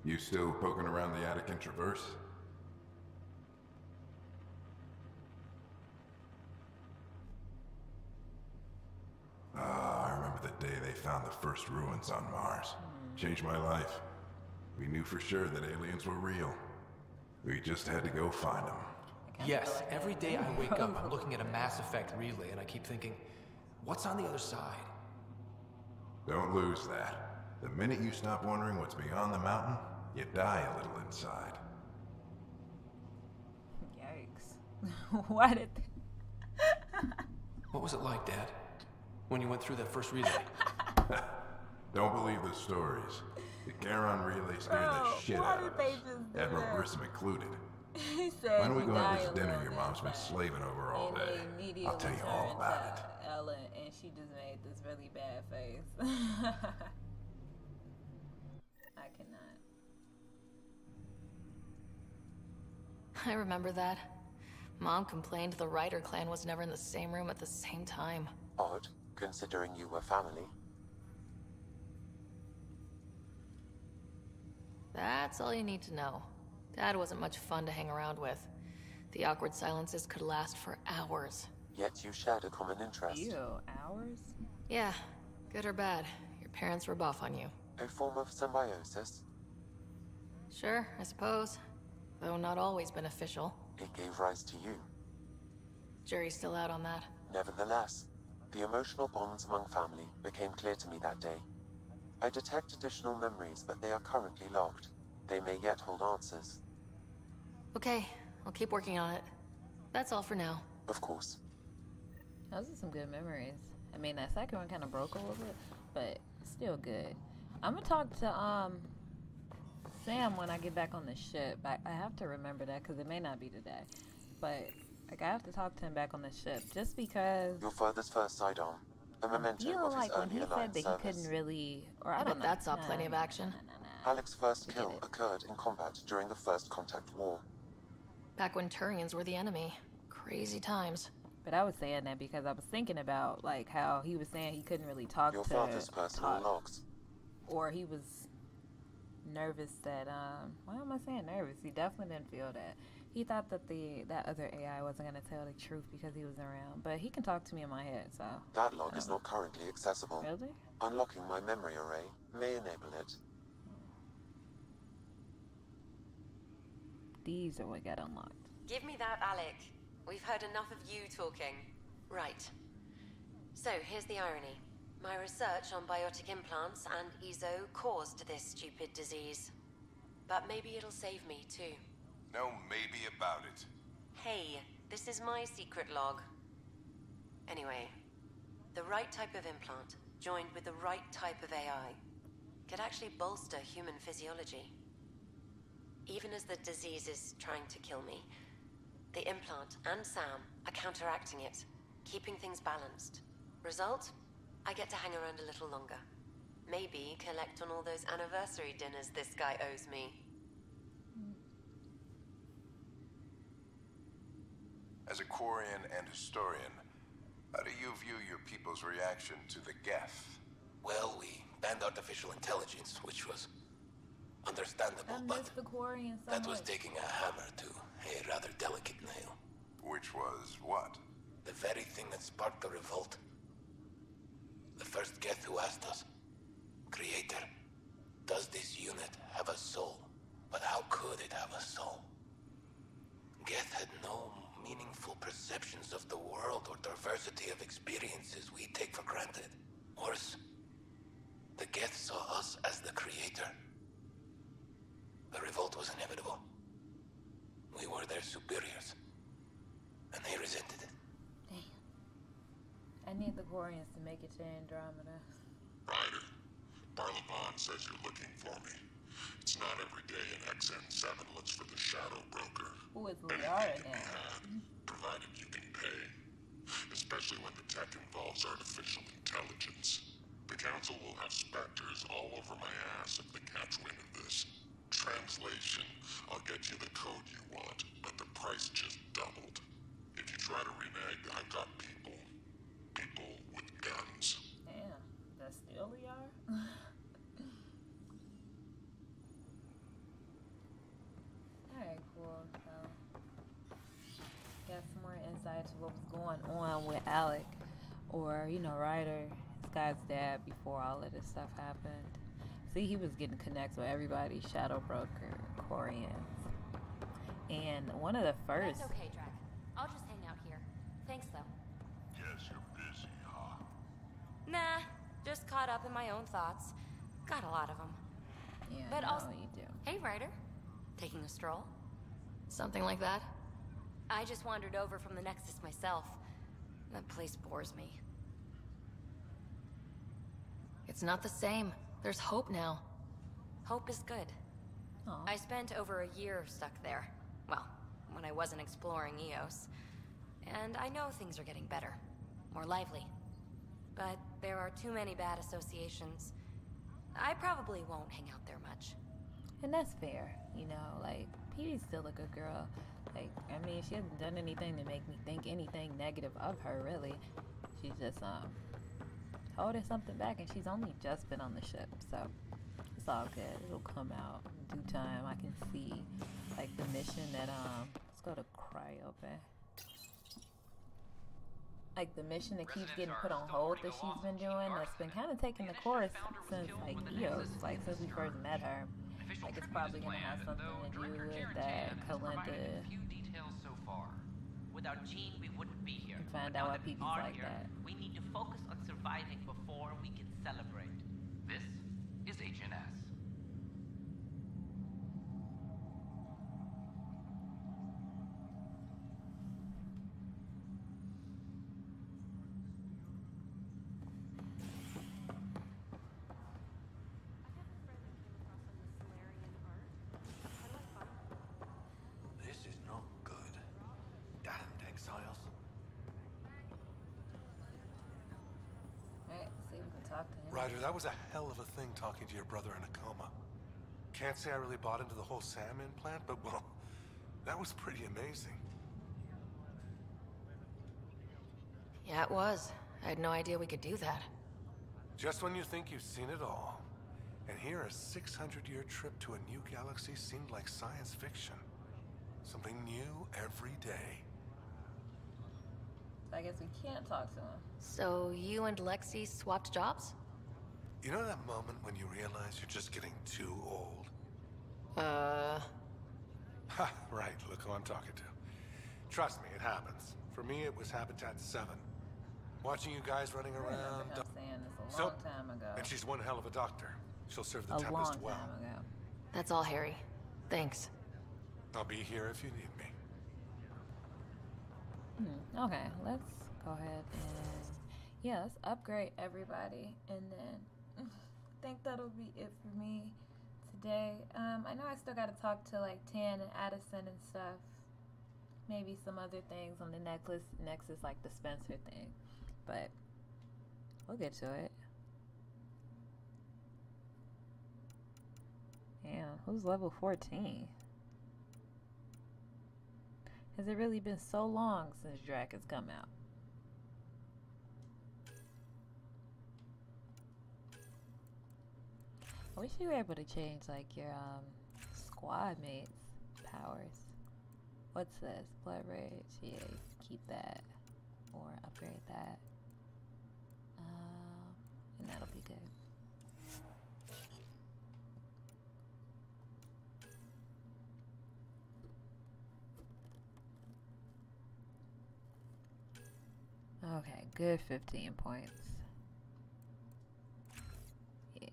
You still poking around the Attican Traverse? I remember the day they found the first ruins on Mars. Changed my life. We knew for sure that aliens were real. We just had to go find them. Yes, every day I wake up, I'm looking at a Mass Effect relay and I keep thinking, what's on the other side? Don't lose that. The minute you stop wondering what's beyond the mountain, you die a little inside. Yikes. Why did What was it like, Dad? When you went through that first relay? Don't believe the stories. The Charon relay scared the shit out of us. Admiral Grissom included. He said Why don't we go have this die a dinner little your mom's been inside. slaving over all And day? they immediately I'll tell you all turned about it. to Ellen, and she just made this really bad face. I cannot. I remember that. Mom complained the Ryder clan was never in the same room at the same time. Odd, considering you were family. That's all you need to know. Dad wasn't much fun to hang around with. The awkward silences could last for hours. Yet you shared a common interest. Ew, hours? Yeah, good or bad, your parents rub off on you. A form of symbiosis. Sure, I suppose. Though not always beneficial. It gave rise to you. Jury's still out on that. Nevertheless, the emotional bonds among family became clear to me that day. I detect additional memories, but they are currently locked. They may yet hold answers. Okay, I'll keep working on it. That's all for now. Of course. Those are some good memories. I mean, that second one kind of broke a little bit, but still good. I'm gonna talk to Sam when I get back on the ship. I have to remember that because it may not be today, but like I have to talk to him back on the ship just because. Your father's first sidearm, a memento I feel of his like when early he said alliance that he service. couldn't really, or I I don't bet know. that saw plenty of action. Alec's first kill occurred in combat during the First Contact War. Back when Turians were the enemy. Crazy times. But I was saying that because I was thinking about like how he was saying he couldn't really talk Your to father's personal talk, logs. or he was nervous that why am I saying nervous? He definitely didn't feel that. He thought that that other AI wasn't gonna tell the truth because he was around. But he can talk to me in my head, so That log is not currently accessible. Really? Unlocking my memory array may enable it. These are what got unlocked. Give me that, Alec. We've heard enough of you talking. Right. So, here's the irony. My research on biotic implants and EZO caused this stupid disease. But maybe it'll save me, too. No maybe about it. Hey, this is my secret log. Anyway, the right type of implant, joined with the right type of AI, could actually bolster human physiology. Even as the disease is trying to kill me, the implant and Sam are counteracting it, keeping things balanced. Result? I get to hang around a little longer. Maybe collect on all those anniversary dinners this guy owes me. As a Quarian and historian, how do you view your people's reaction to the Geth? Well, we banned artificial intelligence, which was understandable, I but miss the Quarian so that was much. taking a hammer to a rather delicate nail. Which was what? The very thing that sparked the revolt. The first Geth who asked us, Creator, does this unit have a soul? But how could it have a soul? Geth had no meaningful perceptions of the world or diversity of experiences we take for granted. Worse, the Geth saw us as the Creator. The revolt was inevitable. We were their superiors, and they resented it. Damn. I need the Quarians to make it to Andromeda. Ryder, Barlavon says you're looking for me. It's not every day an XN7 looks for the Shadow Broker. Who is Liara now? Provided you can pay. Especially when the tech involves artificial intelligence. The Council will have specters all over my ass if they catch wind of this. Translation, I'll get you the code you want, but the price just doubled. If you try to renege, I've got people with guns. Damn, that's still Liara? Alright, cool. So, got some more insight to what was going on with Alec, or, you know, Ryder, Sky's dad, before all of this stuff happened. See, he was getting connects with everybody, Shadow Broker, Quarians. And one of the first... That's okay, Drac. I'll just hang out here. Thanks, though. Guess you're busy, huh? Nah, just caught up in my own thoughts. Got a lot of them. Yeah, but also, you do. Hey, Ryder. Taking a stroll? Something like that? I just wandered over from the Nexus myself. That place bores me. It's not the same. There's hope now. Hope is good. Aww. I spent over a year stuck there. Well, when I wasn't exploring Eos. And I know things are getting better. More lively. But there are too many bad associations. I probably won't hang out there much. And that's fair, you know, like, Petey's still a good girl. Like, I mean, she hasn't done anything to make me think anything negative of her, really. She's just, holding something back, and she's only just been on the ship, so it's all good. It'll come out in due time. I can see, like, the mission that, let's go to Cryope. Like, the mission that keeps getting put on hold that she's been doing, that's been kind of taking the course since, like, Eos, like, since we first met her. Like, it's probably gonna have something to do with that Kalinda. Without Jean, we wouldn't be here. And find out why people's like that. We need to focus on surviving before we can celebrate. This is HNS. This is not good. Damned exiles. Alright, see if we can talk to him. Ryder, that was a hell of a thing talking to your brother in a coma. Can't say I really bought into the whole Sam implant, but well, that was pretty amazing. Yeah, it was. I had no idea we could do that. Just when you think you've seen it all. And here, a 600-year trip to a new galaxy seemed like science fiction. Something new every day. So I guess we can't talk to him. So you and Lexi swapped jobs? You know that moment when you realize you're just getting too old? Ha, right, look who I'm talking to. Trust me, it happens. For me, it was Habitat 7. Watching you guys running I remember around... him saying this a long time ago. And she's one hell of a doctor. She'll serve the A Tempest long well. time ago. That's all, Harry. Thanks. I'll be here if you need me. Okay, let's go ahead and... Yeah, let's upgrade everybody. And then... I think that'll be it for me today. I know I still gotta talk to, like, Tan and Addison and stuff. Maybe some other things on the Nexus, like the Spencer thing. But we'll get to it. Damn, who's level 14? Has it really been so long since Drac has come out? I wish you were able to change, like, your squad mates' powers. What's this? Blood rage? Yeah, keep that. Or upgrade that. Okay, good 15 points. Yeah.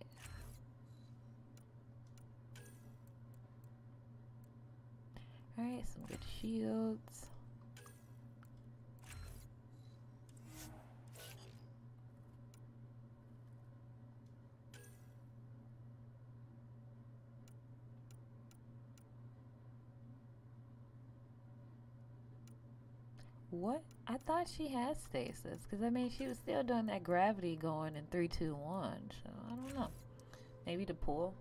Alright, some good shields. What? I thought she had stasis, because I mean, she was still doing that gravity going in 3, 2, 1. So I don't know. Maybe the pull.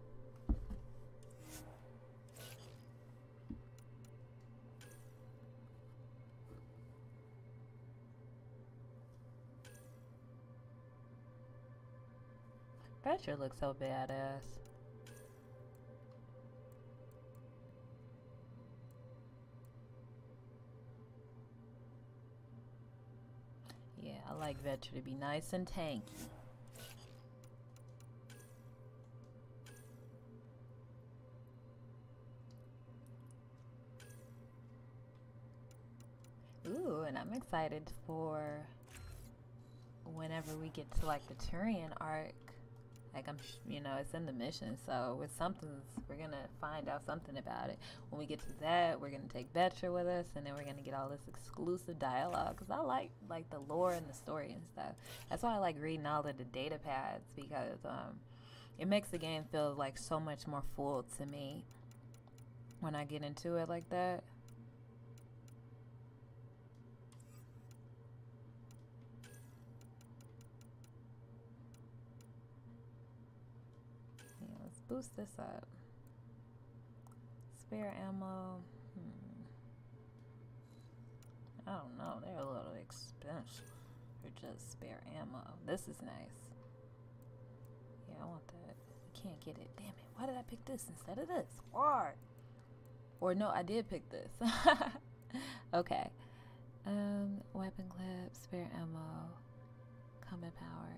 That sure looks so badass. Yeah, I like Vetcher to be nice and tanky. Ooh, and I'm excited for whenever we get to like the Turian arc. Like you know, it's in the mission, so with something's, we're gonna find out something about it. When we get to that, we're gonna take Vetcher with us, and then we're gonna get all this exclusive dialogue. Cause I like the lore and the story and stuff. That's why I like reading all of the data pads, because it makes the game feel like so much more full to me when I get into it like that. Boost this up. Spare ammo. I don't know. They're a little expensive for just spare ammo. This is nice. Yeah, I want that. I can't get it. Damn it. Why did I pick this instead of this? Why? Or no, I did pick this. Okay. Weapon clip, spare ammo, combat power.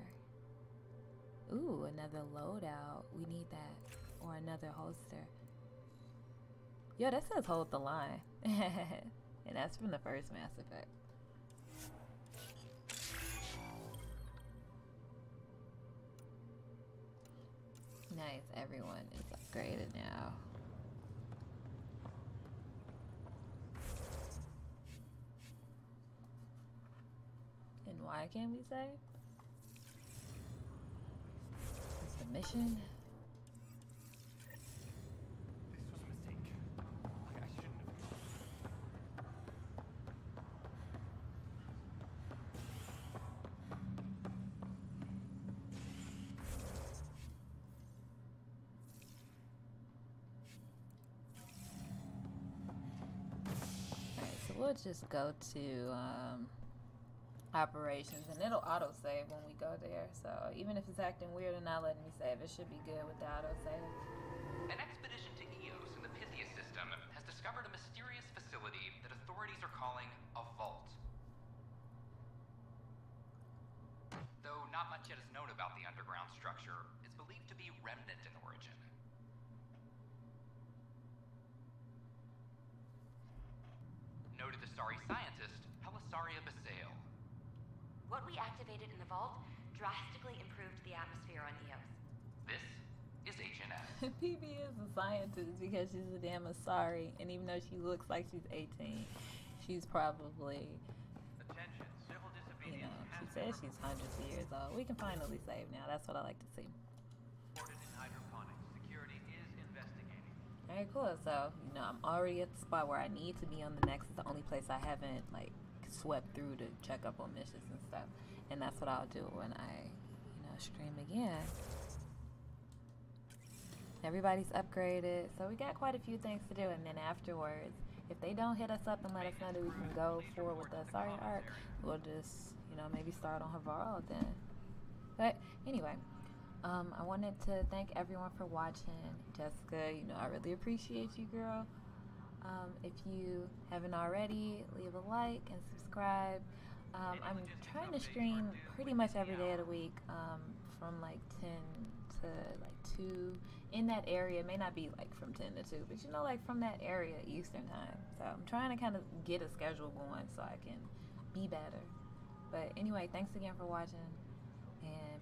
Ooh, another loadout. We need that. Or another holster. Yo, that says hold the line. And that's from the first Mass Effect. Nice, everyone is upgraded now. And why can't we say? Mission. This was a mistake. I shouldn't have. Alright, so we'll just go to operations, and it'll autosave when we go there, so even if it's acting weird and not letting me save, it should be good with the autosave. An expedition to Eos in the Pythia system has discovered a mysterious facility that authorities are calling a vault. Though not much yet is known about the underground structure, it's believed to be remnant in origin. Noted Asari scientist, Helisaria Basail. What we activated in the vault drastically improved the atmosphere on Eos. This is HNS. PB is a scientist because she's a damn Asari, and even though she looks like she's 18, she's probably, Attention, civil you disobedience. know, she says she's hundreds of years old. We can finally save now. That's what I like to see. Reported in hydroponics. Security is investigating. Alright, cool. So, you know, I'm already at the spot where I need to be on the next. It's the only place I haven't, like, swept through to check up on missions and stuff, and that's what I'll do when I, you know, stream again. Everybody's upgraded, so we got quite a few things to do, and then afterwards, if they don't hit us up and let us know that we can go forward with the Asari arc, we'll just, you know, maybe start on Havarl then. But anyway, I wanted to thank everyone for watching. Jessica, you know, I really appreciate you, girl. If you haven't already, leave a like and subscribe. I'm trying to stream pretty much every day of the week, from like 10 to like 2 in that area. It may not be like from 10 to 2, but you know, like from that area, Eastern time. So I'm trying to kind of get a schedule going so I can be better. But anyway, thanks again for watching, and